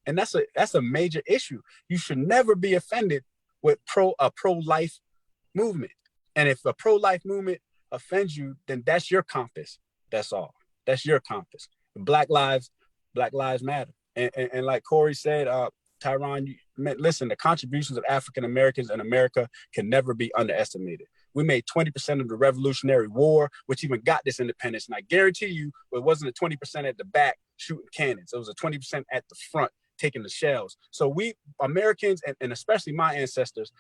And that's a major issue. You should never be offended with a pro-life movement. And if a pro-life movement offends you, then that's your compass. That's all. That's your compass. Black lives matter. And like Corey said, Tyron, listen, the contributions of African Americans in America can never be underestimated. We made 20% of the Revolutionary War, which even got this independence. And I guarantee you, it wasn't a 20% at the back shooting cannons. It was a 20% at the front taking the shells. So we Americans, and especially my ancestors,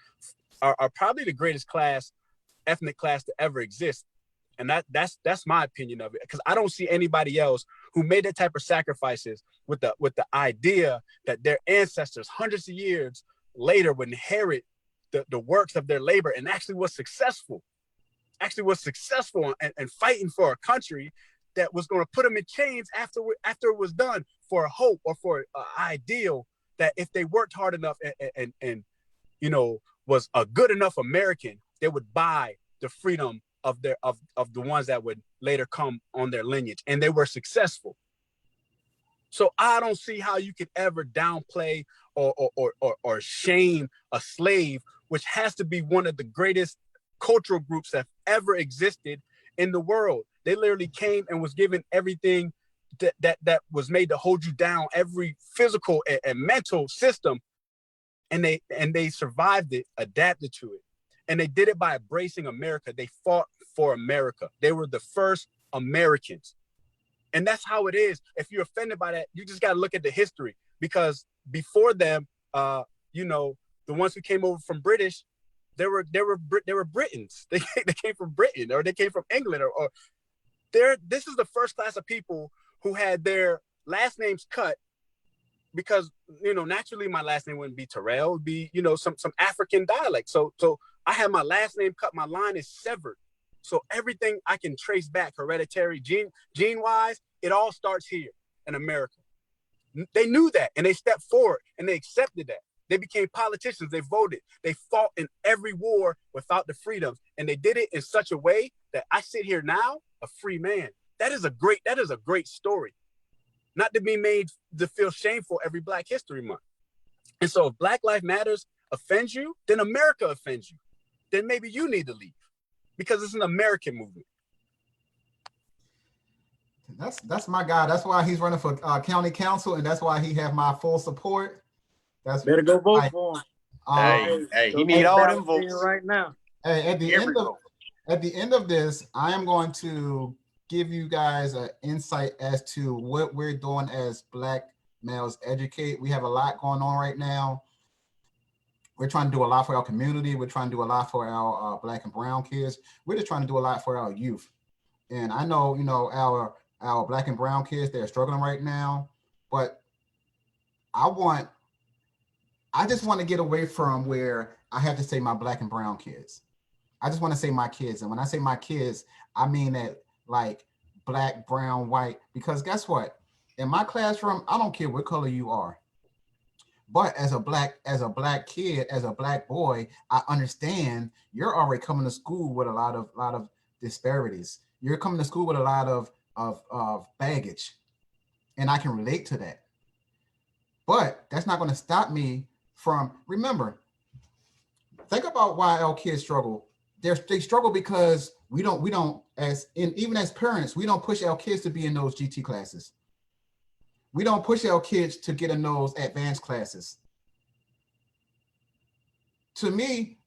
are probably the greatest ethnic class to ever exist. And that's my opinion of it, because I don't see anybody else who made that type of sacrifices with the idea that their ancestors hundreds of years later would inherit the works of their labor and actually was successful and fighting for a country that was going to put them in chains after it was done, for a hope or for an ideal that if they worked hard enough and you know was a good enough American, they would buy the freedom of the ones that would later come on their lineage, and they were successful. So I don't see how you could ever downplay or shame a slave, which has to be one of the greatest cultural groups that ever existed in the world. They literally came and was given everything that was made to hold you down, every physical and mental system, and they survived it, adapted to it. And they did it by embracing America. They fought for America. They were the first Americans. And that's how it is. If you're offended by that, you just got to look at the history, because before them, the ones who came over from British, they were Britons. They came from Britain, or they came from England, or this is the first class of people who had their last names cut, because naturally my last name wouldn't be Terrell, it would be some African dialect. So I had my last name cut, my line is severed. So everything I can trace back, hereditary, gene-wise, it all starts here in America. They knew that, and they stepped forward, and they accepted that. They became politicians. They voted. They fought in every war without the freedoms, and they did it in such a way that I sit here now a free man. That is a great story, not to be made to feel shameful every Black History Month. And so if Black Lives Matters offends you, then America offends you. Then maybe you need to leave. because it's an American movement. That's my guy. That's why he's running for county council, and that's why he have my full support. That's Better go vote I- for him. Hey, Go he need vote all ballot them votes. right now. Hey, at the Every end of vote. at the end of this, I am going to give you guys an insight as to what we're doing as Black males educate. We have a lot going on right now. We're trying to do a lot for our community. We're trying to do a lot for our Black and brown kids. We're just trying to do a lot for our youth. And I know, you know, our Black and brown kids, they're struggling right now, but I just want to get away from where I have to say my Black and brown kids. I just want to say my kids. And when I say my kids, I mean that like Black, brown, white, because guess what? In my classroom, I don't care what color you are. But as a black kid, as a Black boy, I understand you're already coming to school with a lot of disparities. You're coming to school with a lot of baggage. And I can relate to that. But that's not going to stop me from, remember, think about why our kids struggle. They struggle because we don't even as parents, we don't push our kids to be in those GT classes. We don't push our kids to get in those advanced classes. To me,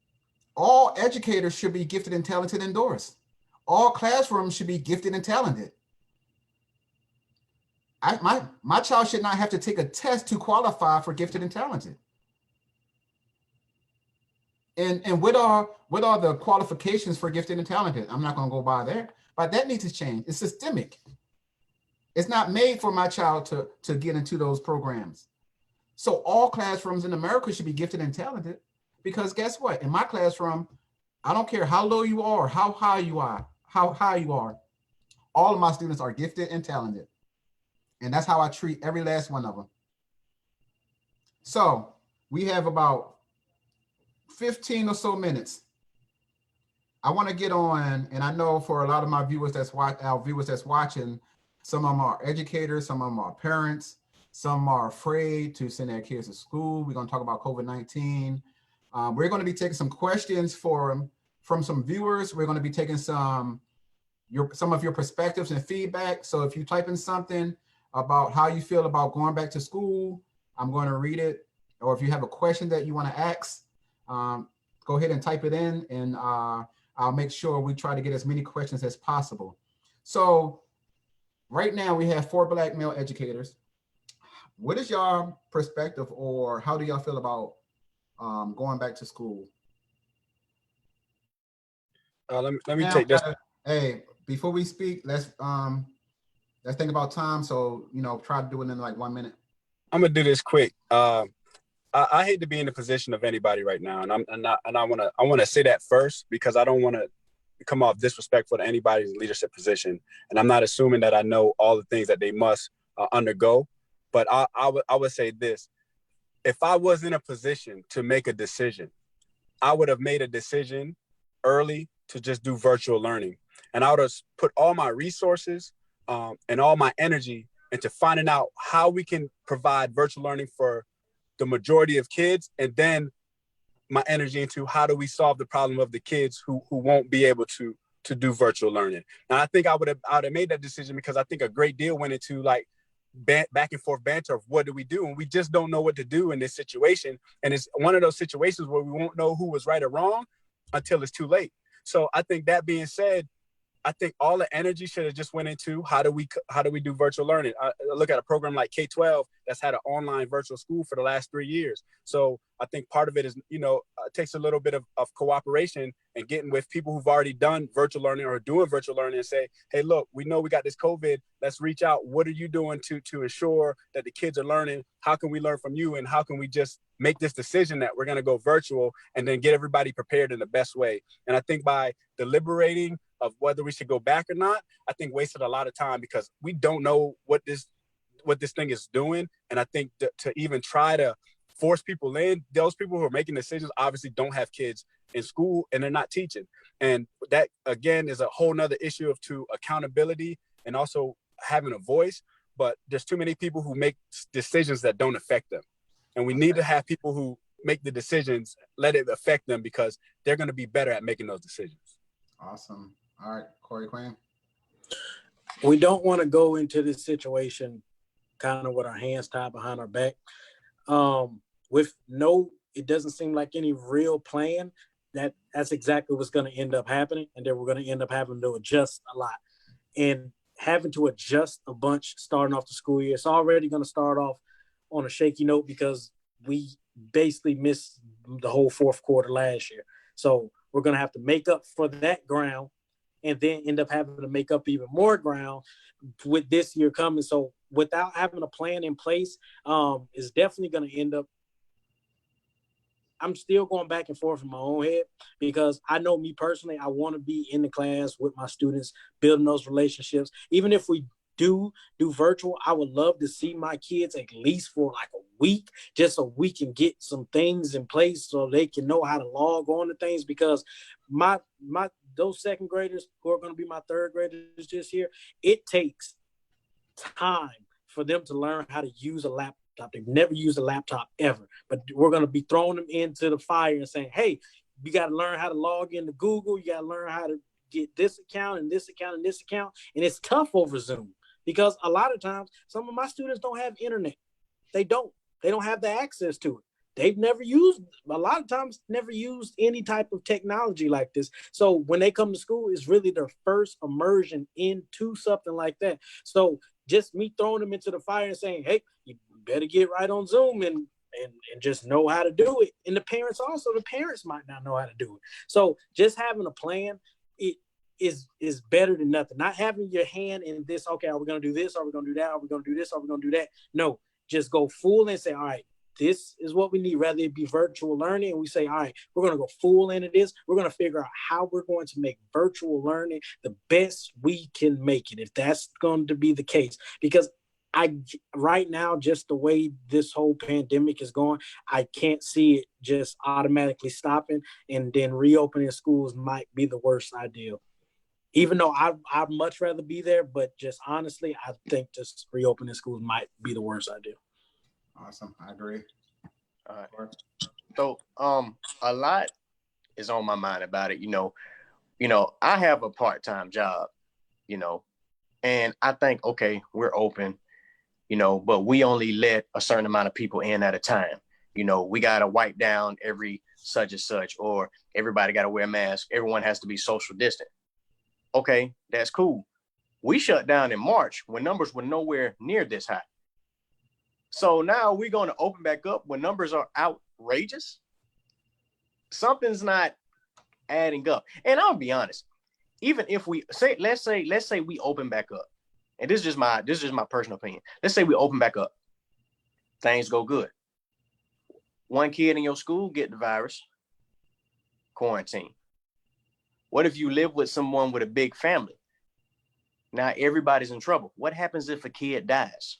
all educators should be gifted and talented indoors. All classrooms should be gifted and talented. My child should not have to take a test to qualify for gifted and talented. And what are the qualifications for gifted and talented? I'm not going to go by there, but that needs to change. It's systemic. It's not made for my child to get into those programs. So all classrooms in America should be gifted and talented, because guess what? In my classroom, I don't care how low you are, how high you are, all of my students are gifted and talented. And that's how I treat every last one of them. So we have about 15 or so minutes. I want to get on, and I know for a lot of my viewers that's watching, some of them are educators, some of them are parents, some are afraid to send their kids to school. We're going to talk about COVID-19. We're going to be taking some questions from some viewers. We're going to be taking some of your perspectives and feedback. So if you type in something about how you feel about going back to school, I'm going to read it. Or if you have a question that you want to ask, go ahead and type it in, and I'll make sure we try to get as many questions as possible. So right now we have 4 Black male educators. What is your perspective, or how do y'all feel about going back to school? Let me take this. Hey, before we speak, let's think about time. So, you know, try to do it in like 1 minute. I'm gonna do this quick. I hate to be in the position of anybody right now, and I want to say that first, because I don't want to come off disrespectful to anybody's leadership position, and I'm not assuming that I know all the things that they must undergo. But I would say this: if I was in a position to make a decision, I would have made a decision early to just do virtual learning, and I would have put all my resources and all my energy into finding out how we can provide virtual learning for the majority of kids, and then my energy into how do we solve the problem of the kids who won't be able to do virtual learning. And I think I would have made that decision because I think a great deal went into like back and forth banter of what do we do, and we just don't know what to do in this situation. And it's one of those situations where we won't know who was right or wrong until it's too late. So I think that being said, I think all the energy should have just went into how do we do virtual learning. I look at a program like K-12 that's had an online virtual school for the last 3 years. So I think part of it is, you know, it takes a little bit of cooperation and getting with people who've already done virtual learning or doing virtual learning and say, hey, look, we know we got this COVID. Let's reach out. What are you doing to ensure that the kids are learning? How can we learn from you? And how can we just make this decision that we're going to go virtual and then get everybody prepared in the best way? And I think by deliberating of whether we should go back or not, I think wasted a lot of time because we don't know what this thing is doing. And I think to even try to force people in, those people who are making decisions obviously don't have kids in school and they're not teaching. And that, again, is a whole nother issue to accountability and also having a voice. But there's too many people who make decisions that don't affect them. And we need to have people who make the decisions, let it affect them, because they're going to be better at making those decisions. Awesome. All right, Corey Quinn. We don't want to go into this situation kind of with our hands tied behind our back. With no, it doesn't seem like any real plan. That's exactly what's going to end up happening, and then we're going to end up having to adjust a lot, and having to adjust a bunch starting off the school year. It's already going to start off on a shaky note because we basically missed the whole fourth quarter last year. So we're going to have to make up for that ground, and then end up having to make up even more ground with this year coming. So without having a plan in place, it's definitely going to end up. I'm still going back and forth in my own head because I know me personally, I want to be in the class with my students, building those relationships. Even if we do virtual, I would love to see my kids at least for like a week, just so we can get some things in place so they can know how to log on to things, because those second graders who are going to be my third graders this year, it takes time for them to learn how to use a laptop. They've never used a laptop ever, but we're going to be throwing them into the fire and saying, hey, you got to learn how to log into Google. You got to learn how to get this account and this account and this account. And it's tough over Zoom because a lot of times some of my students don't have internet. They don't have the access to it. They've never used any type of technology like this. So when they come to school, it's really their first immersion into something like that. So just me throwing them into the fire and saying, hey, you better get right on Zoom and just know how to do it. And the parents might not know how to do it. So just having a plan, it is better than nothing. Not having your hand in this, okay, are we going to do this? Are we going to do that? Are we going to do this? Are we going to do that? No, just go full and say, all right, this is what we need, rather it be virtual learning. And we say, all right, we're going to go full into this. We're going to figure out how we're going to make virtual learning the best we can make it, if that's going to be the case. Because right now, just the way this whole pandemic is going, I can't see it just automatically stopping, and then reopening schools might be the worst idea. Even though I'd much rather be there, but just honestly, I think just reopening schools might be the worst idea. Awesome. I agree. All right. So a lot is on my mind about it. You know, I have a part-time job, and I think, okay, we're open, but we only let a certain amount of people in at a time. We got to wipe down every such and such, or everybody got to wear a mask. Everyone has to be social distant. Okay, that's cool. We shut down in March when numbers were nowhere near this high. So now we're going to open back up when numbers are outrageous. Something's not adding up. And I'll be honest, even if we say, let's say we open back up, and this is just my personal opinion. Let's say we open back up. Things go good. One kid in your school get the virus, quarantine. What if you live with someone with a big family? Now everybody's in trouble. What happens if a kid dies?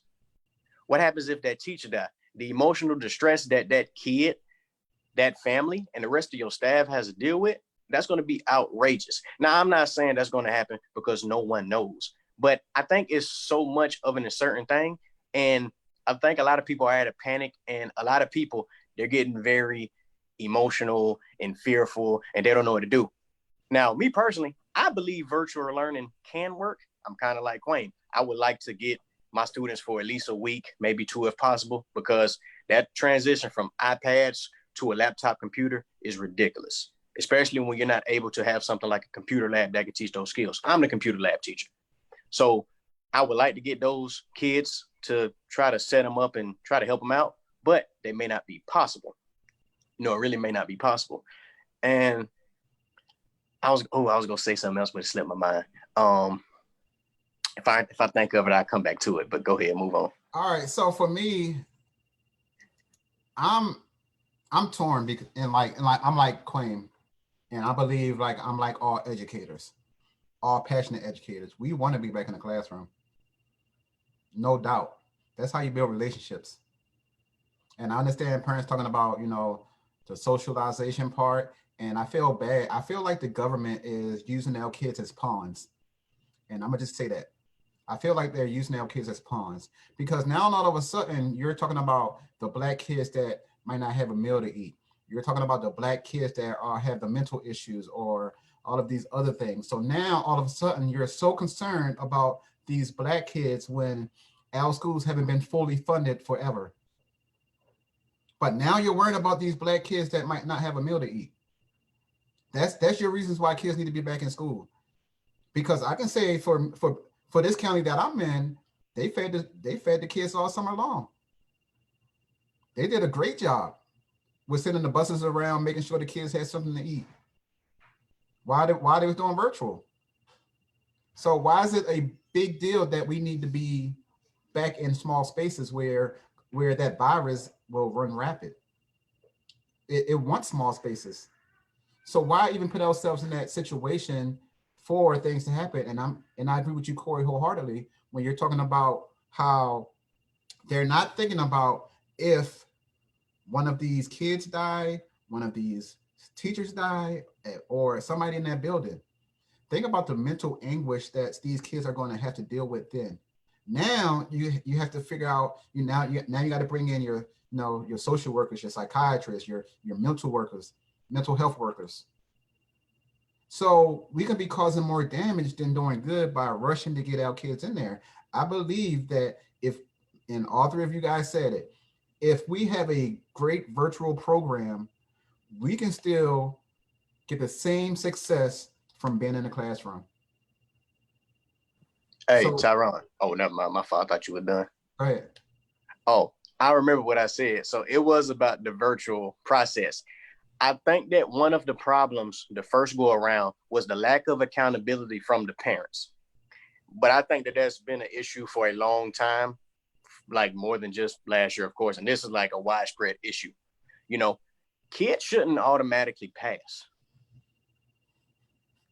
What happens if that teacher dies? The emotional distress that kid, that family, and the rest of your staff has to deal with, that's going to be outrageous. Now, I'm not saying that's going to happen because no one knows, but I think it's so much of an uncertain thing. And I think a lot of people are at a panic, and a lot of people, they're getting very emotional and fearful, and they don't know what to do. Now, me personally, I believe virtual learning can work. I'm kind of like Quayne. I would like to get my students for at least a week, maybe 2 if possible, because that transition from iPads to a laptop computer is ridiculous, especially when you're not able to have something like a computer lab that can teach those skills. I'm the computer lab teacher. So I would like to get those kids to try to set them up and try to help them out, but they may not be possible. It really may not be possible. And I was going to say something else, but it slipped my mind. If I think of it, I'll come back to it, but go ahead, move on. All right. So for me, I'm torn because and I'm like Quayne, and I believe I'm like all educators, all passionate educators. We want to be back in the classroom. No doubt. That's how you build relationships. And I understand parents talking about, the socialization part, and I feel bad. I feel like the government is using our kids as pawns. And I'm gonna just say that. I feel like they're using our kids as pawns, because now all of a sudden you're talking about the Black kids that might not have a meal to eat. You're talking about the Black kids that have the mental issues or all of these other things. So now all of a sudden you're so concerned about these Black kids when our schools haven't been fully funded forever. But now you're worried about these Black kids that might not have a meal to eat. That's your reasons why kids need to be back in school. Because I can say for this county that I'm in, they fed the kids all summer long. They did a great job with sending the buses around, making sure the kids had something to eat. Why they was doing virtual? So why is it a big deal that we need to be back in small spaces where that virus will run rapid? It wants small spaces. So why even put ourselves in that situation for things to happen? And I agree with you, Corey, wholeheartedly, when you're talking about how they're not thinking about if one of these kids die, one of these teachers die, or somebody in that building. Think about the mental anguish that these kids are going to have to deal with then. Now you have to figure out, now you got to bring in your social workers, your psychiatrists, your mental health workers. So we can be causing more damage than doing good by rushing to get our kids in there. I believe that and all three of you guys said it, if we have a great virtual program, we can still get the same success from being in the classroom. Hey, So, Tyron. Oh, never mind. My fault. I thought you were done. go ahead. Oh, I remember what I said. So it was about the virtual process. I think that one of the problems the first go around was the lack of accountability from the parents. But I think that that's been an issue for a long time, like more than just last year, of course. And this is like a widespread issue. Kids shouldn't automatically pass.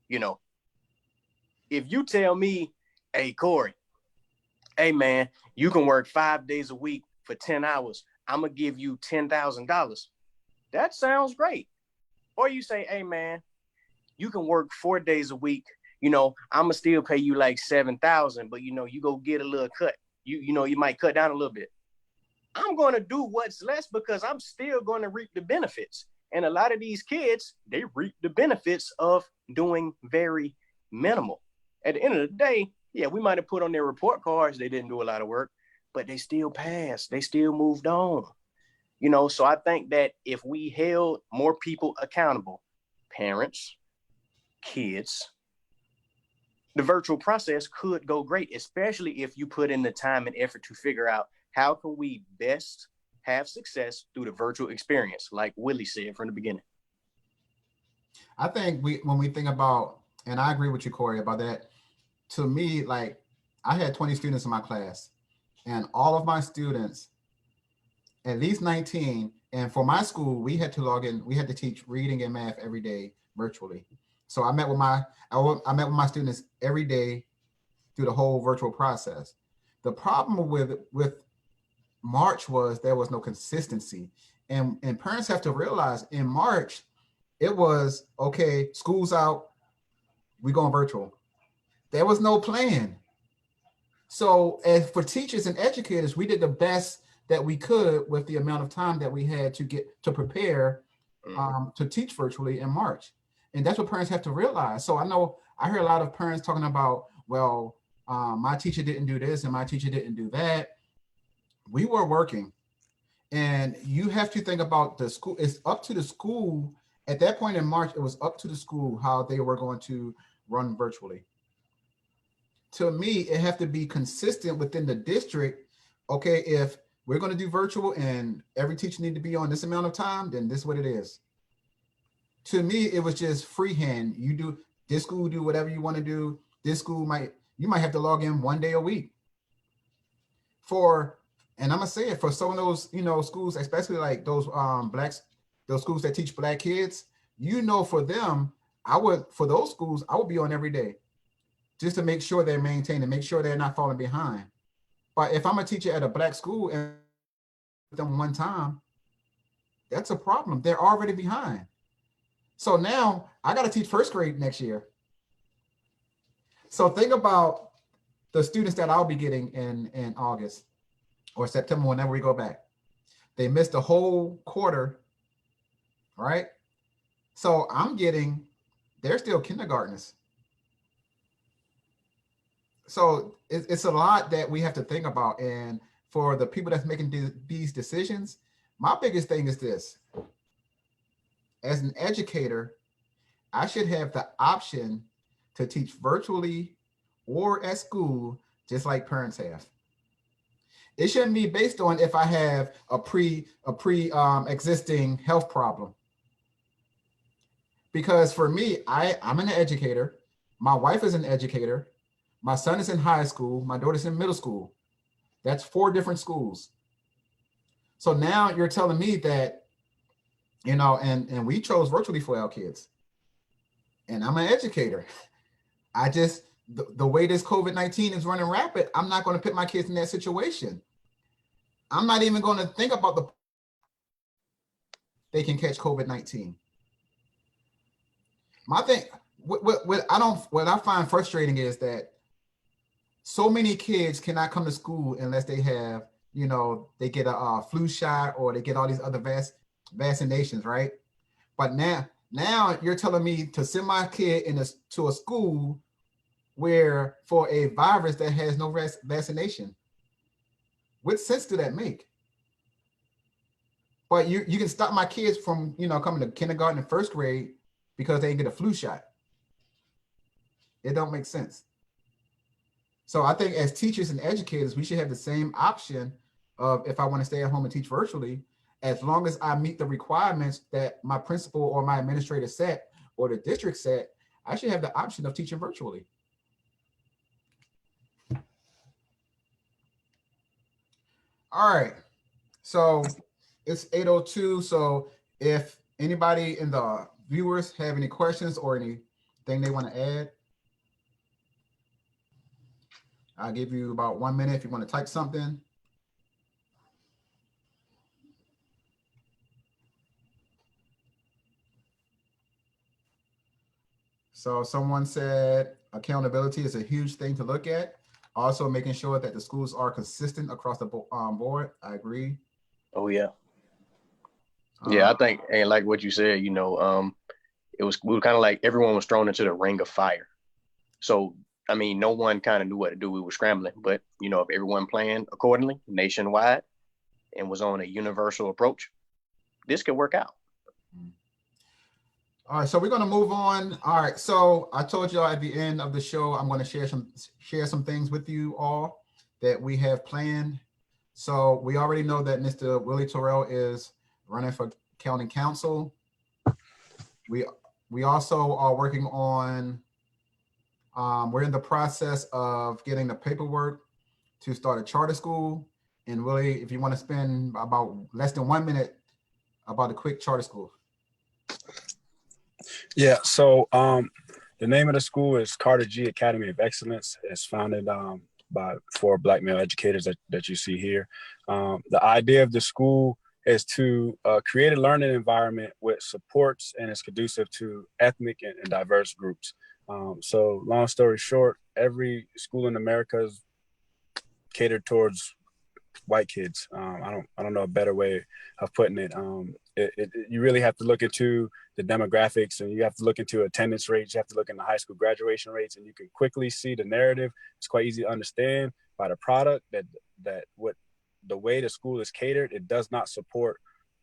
If you tell me, hey, Corey, hey, man, you can work 5 days a week for 10 hours. I'm going to give you $10,000. That sounds great. Or you say, hey, man, you can work 4 days a week. I'm going to still pay you like $7,000, but, you go get a little cut. You might cut down a little bit. I'm going to do what's less because I'm still going to reap the benefits. And a lot of these kids, they reap the benefits of doing very minimal. At the end of the day, yeah, we might have put on their report cards they didn't do a lot of work, but they still passed. They still moved on. So I think that if we held more people accountable, parents, kids, the virtual process could go great, especially if you put in the time and effort to figure out how can we best have success through the virtual experience, like Willie said from the beginning. I think when we think about, and I agree with you, Corey, about that, to me, like I had 20 students in my class and all of my students, at least 19, and for my school, we had to log in, we had to teach reading and math every day virtually. So I met with my students every day through the whole virtual process. The problem with March was there was no consistency. And parents have to realize in March, it was, okay, school's out, we going virtual. There was no plan. So as for teachers and educators, we did the best that we could with the amount of time that we had to prepare to teach virtually in March. And that's what parents have to realize. So I hear a lot of parents talking about, well, my teacher didn't do this and my teacher didn't do that. We were working. And you have to think about the school. It's up to the school. At that point in March, it was up to the school how they were going to run virtually. To me, it have to be consistent within the district. Okay, if we're going to do virtual and every teacher need to be on this amount of time, then this is what it is. To me, it was just freehand. This school do whatever you want to do. This school you might have to log in 1 day a week. And I'm gonna say it, for some of those, schools, especially like those those schools that teach Black kids, for them, for those schools, I would be on every day just to make sure they're maintained and make sure they're not falling behind. But if I'm a teacher at a Black school and them one time, that's a problem. They're already behind. So now I got to teach first grade next year. So think about the students that I'll be getting in August or September, whenever we go back. They missed a whole quarter, right? So I'm getting they're still kindergartners. So it's a lot that we have to think about. And for the people that's making these decisions, my biggest thing is this. As an educator, I should have the option to teach virtually or at school, just like parents have. It shouldn't be based on if I have a existing health problem. Because for me, I'm an educator. My wife is an educator. My son is in high school. My daughter's in middle school. That's 4 different schools. So now you're telling me that, you know, and we chose virtually for our kids. And I'm an educator. I just, the way this COVID-19 is running rapid, I'm not going to put my kids in that situation. I'm not even going to think about they can catch COVID-19. My thing, what I find frustrating is that so many kids cannot come to school unless they have, you know, they get a flu shot or they get all these other vaccinations, right? But now you're telling me to send my kid to a school where for a virus that has no vaccination. What sense do that make? But you can stop my kids from, you know, coming to kindergarten and first grade because they didn't get a flu shot. It don't make sense. So I think as teachers and educators, we should have the same option of if I want to stay at home and teach virtually, as long as I meet the requirements that my principal or my administrator set or the district set, I should have the option of teaching virtually. All right, so it's 8:02. So if anybody in the viewers have any questions or anything they want to add, I'll give you about 1 minute if you want to type something. So someone said accountability is a huge thing to look at. Also making sure that the schools are consistent across the board. I agree. Oh yeah. Yeah, I think, and like what you said, you know, we were kind of like everyone was thrown into the ring of fire. So, I mean, no one kind of knew what to do. We were scrambling, but you know, if everyone planned accordingly nationwide and was on a universal approach, this could work out. All right, so we're going to move on. All right, so I told y'all at the end of the show, I'm going to share some things with you all that we have planned. So we already know that Mr. Willie Terrell is running for county council. We also are working on, we're in the process of getting the paperwork to start a charter school. And Willie, if you want to spend about less than 1 minute about a quick charter school. Yeah, so the name of the school is Carter G Academy of Excellence. It's founded by 4 Black male educators that you see here. The idea of the school is to create a learning environment with supports and is conducive to ethnic and diverse groups. So long story short, every school in America is catered towards white kids. I don't know a better way of putting it. You really have to look into the demographics, and you have to look into attendance rates. You have to look into high school graduation rates, and you can quickly see the narrative. It's quite easy to understand by the product that what the way the school is catered, it does not support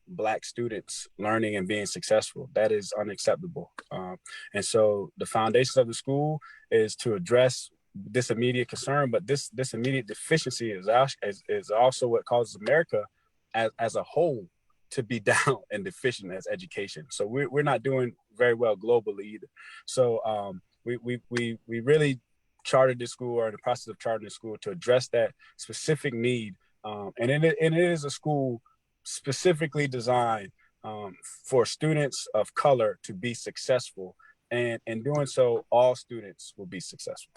Black students learning and being successful. That is unacceptable. And so the foundations of the school is to address this immediate concern, but this immediate deficiency is also what causes America as a whole to be down and deficient as education. So we're not doing very well globally either. So we really chartered this school, or in the process of chartering the school, to address that specific need. And it is a school specifically designed for students of color to be successful. And in doing so, all students will be successful.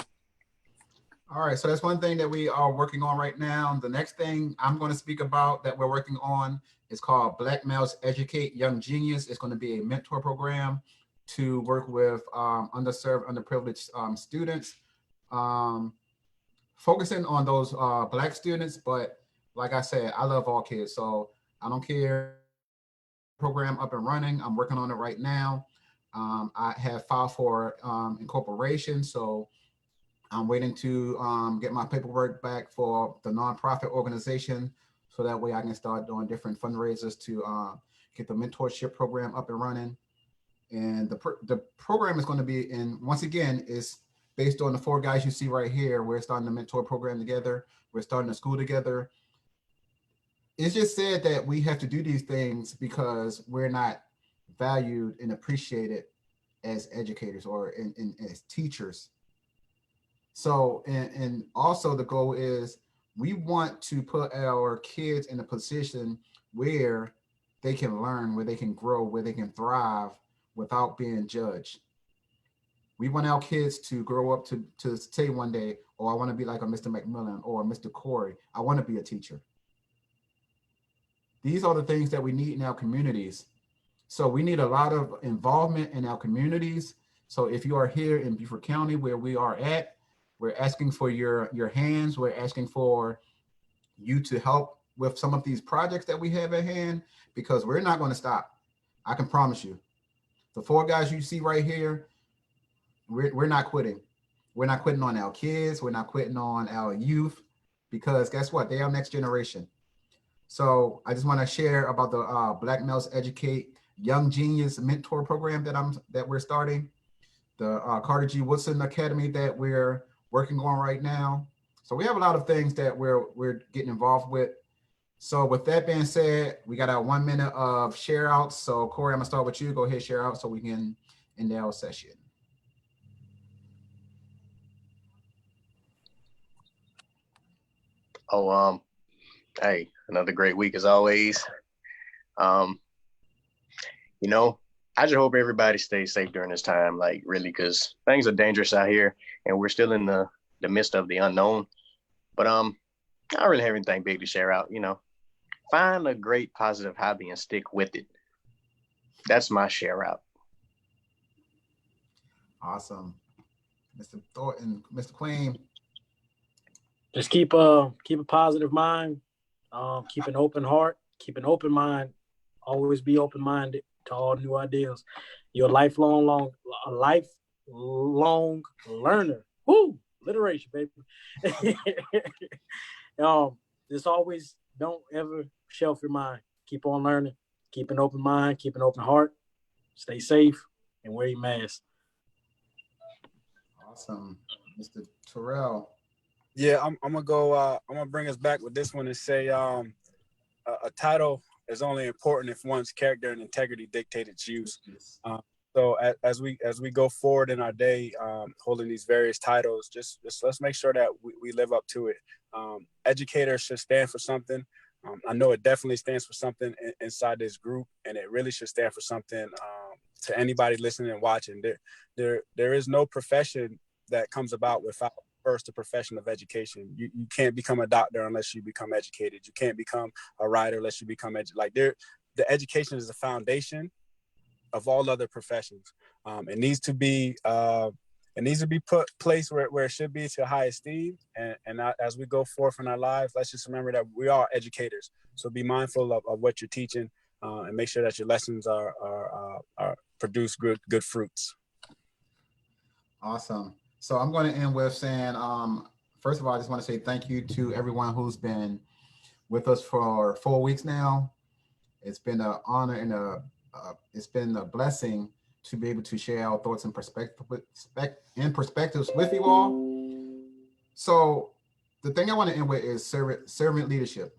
All right, so that's one thing that we are working on right now. The next thing I'm going to speak about that we're working on is called Black Males Educate Young Genius. It's going to be a mentor program to work with underserved, underprivileged students, focusing on those Black students. But like I said, I love all kids, so I don't care. Program up and running. I'm working on it right now. I have filed for incorporation, so I'm waiting to get my paperwork back for the nonprofit organization, so that way I can start doing different fundraisers to get the mentorship program up and running. And the program is going to be once again, is based on the 4 guys you see right here. We're starting the mentor program together. We're starting the school together. It's just said that we have to do these things because we're not valued and appreciated as educators or as teachers. So, and also the goal is we want to put our kids in a position where they can learn, where they can grow, where they can thrive without being judged. We want our kids to grow up to say one day, oh, I want to be like a Mr. McMillan or Mr. Corey. I want to be a teacher. These are the things that we need in our communities. So we need a lot of involvement in our communities. So if you are here in Beaufort County where we are at, we're asking for your hands. We're asking for you to help with some of these projects that we have at hand, because we're not going to stop. I can promise you. The 4 guys you see right here, we're not quitting. We're not quitting on our kids. We're not quitting on our youth, because guess what? They are next generation. So I just want to share about the Black Males Educate Young Genius Mentor Program that we're starting, the Carter G. Woodson Academy that we're working on right now. So we have a lot of things that we're getting involved with. So with that being said, we got our 1 minute of share outs. So Corey, I'm gonna start with you. Go ahead, share out so we can end our session. Oh, hey, another great week as always. You know, I just hope everybody stays safe during this time, like really, because things are dangerous out here and we're still in the midst of the unknown. But I don't really have anything big to share out, you know. Find a great positive hobby and stick with it. That's my share out. Awesome. Mr. Thornton, Mr. Queen. Just keep a positive mind, keep an open heart, keep an open mind, always be open-minded to all new ideas. You're a lifelong learner. Woo! Alliteration, baby. Just always don't ever shelf your mind. Keep on learning. Keep an open mind. Keep an open heart. Stay safe and wear your mask. Awesome. Mr. Terrell. Yeah, I'm gonna go. I'm gonna bring us back with this one and say, a title is only important if one's character and integrity dictate its use. So as we go forward in our day, holding these various titles, just let's make sure that we live up to it. Educators should stand for something. I know it definitely stands for something inside this group, and it really should stand for something to anybody listening and watching. There is no profession that comes about without first the profession of education. You can't become a doctor unless you become educated. You can't become a writer unless you become the education is the foundation of all other professions. It needs to be put place where it should be, to high esteem. And as we go forth in our lives, let's just remember that we are educators. So be mindful of what you're teaching, and make sure that your lessons are produce good fruits. Awesome. So I'm going to end with saying, first of all, I just want to say thank you to everyone who's been with us for 4 weeks now. It's been an honor and it's been a blessing to be able to share our thoughts and perspectives with you all. So the thing I want to end with is servant leadership.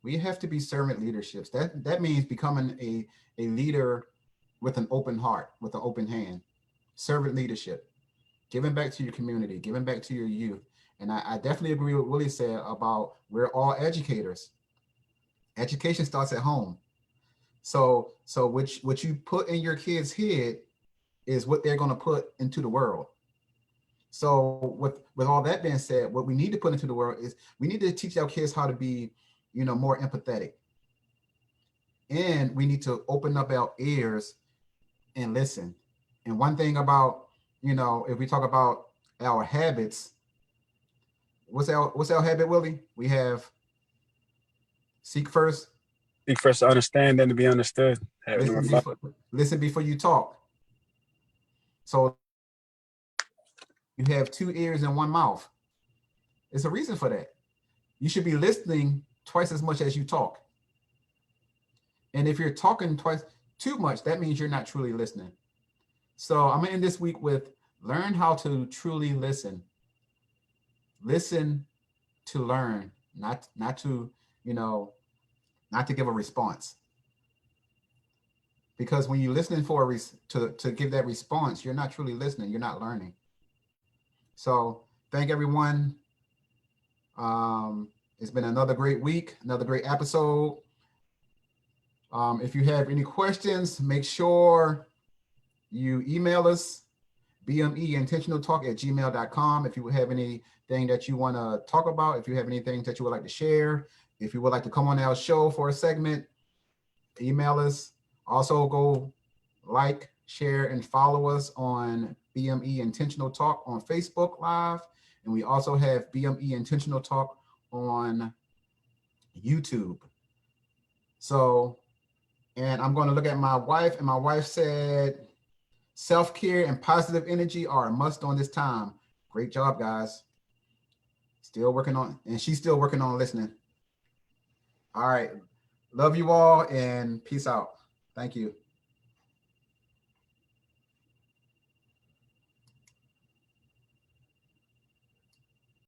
We have to be servant leaderships. That means becoming a leader with an open heart, with an open hand. Servant leadership, giving back to your community, giving back to your youth. And I definitely agree with what Willie said about we're all educators. Education starts at home. So what you put in your kid's head is what they're going to put into the world. So with all that being said, what we need to put into the world is we need to teach our kids how to be, more empathetic. And we need to open up our ears and listen. And one thing about, if we talk about our habits, what's our habit, Willie? We have seek first. Seek first to understand, then to be understood. Listen before you talk. So you have 2 ears and 1 mouth. It's a reason for that. You should be listening twice as much as you talk. And if you're talking too much, that means you're not truly listening. So I'm gonna end this week with learn how to truly listen. Listen to learn, not to, not to give a response. Because when you're listening for to give that response, you're not truly listening, you're not learning. So thank everyone. It's been another great week, another great episode. If you have any questions, make sure you email us, bmeintentionaltalk@gmail.com. If you have anything that you want to talk about, if you have anything that you would like to share, if you would like to come on our show for a segment, email us. Also go like, share, and follow us on BME Intentional Talk on Facebook Live. And we also have BME Intentional Talk on YouTube. So, and I'm going to look at my wife, and my wife said, self-care and positive energy are a must on this time. Great job, guys. Still working on, and she's still working on listening. All right. Love you all and peace out. Thank you.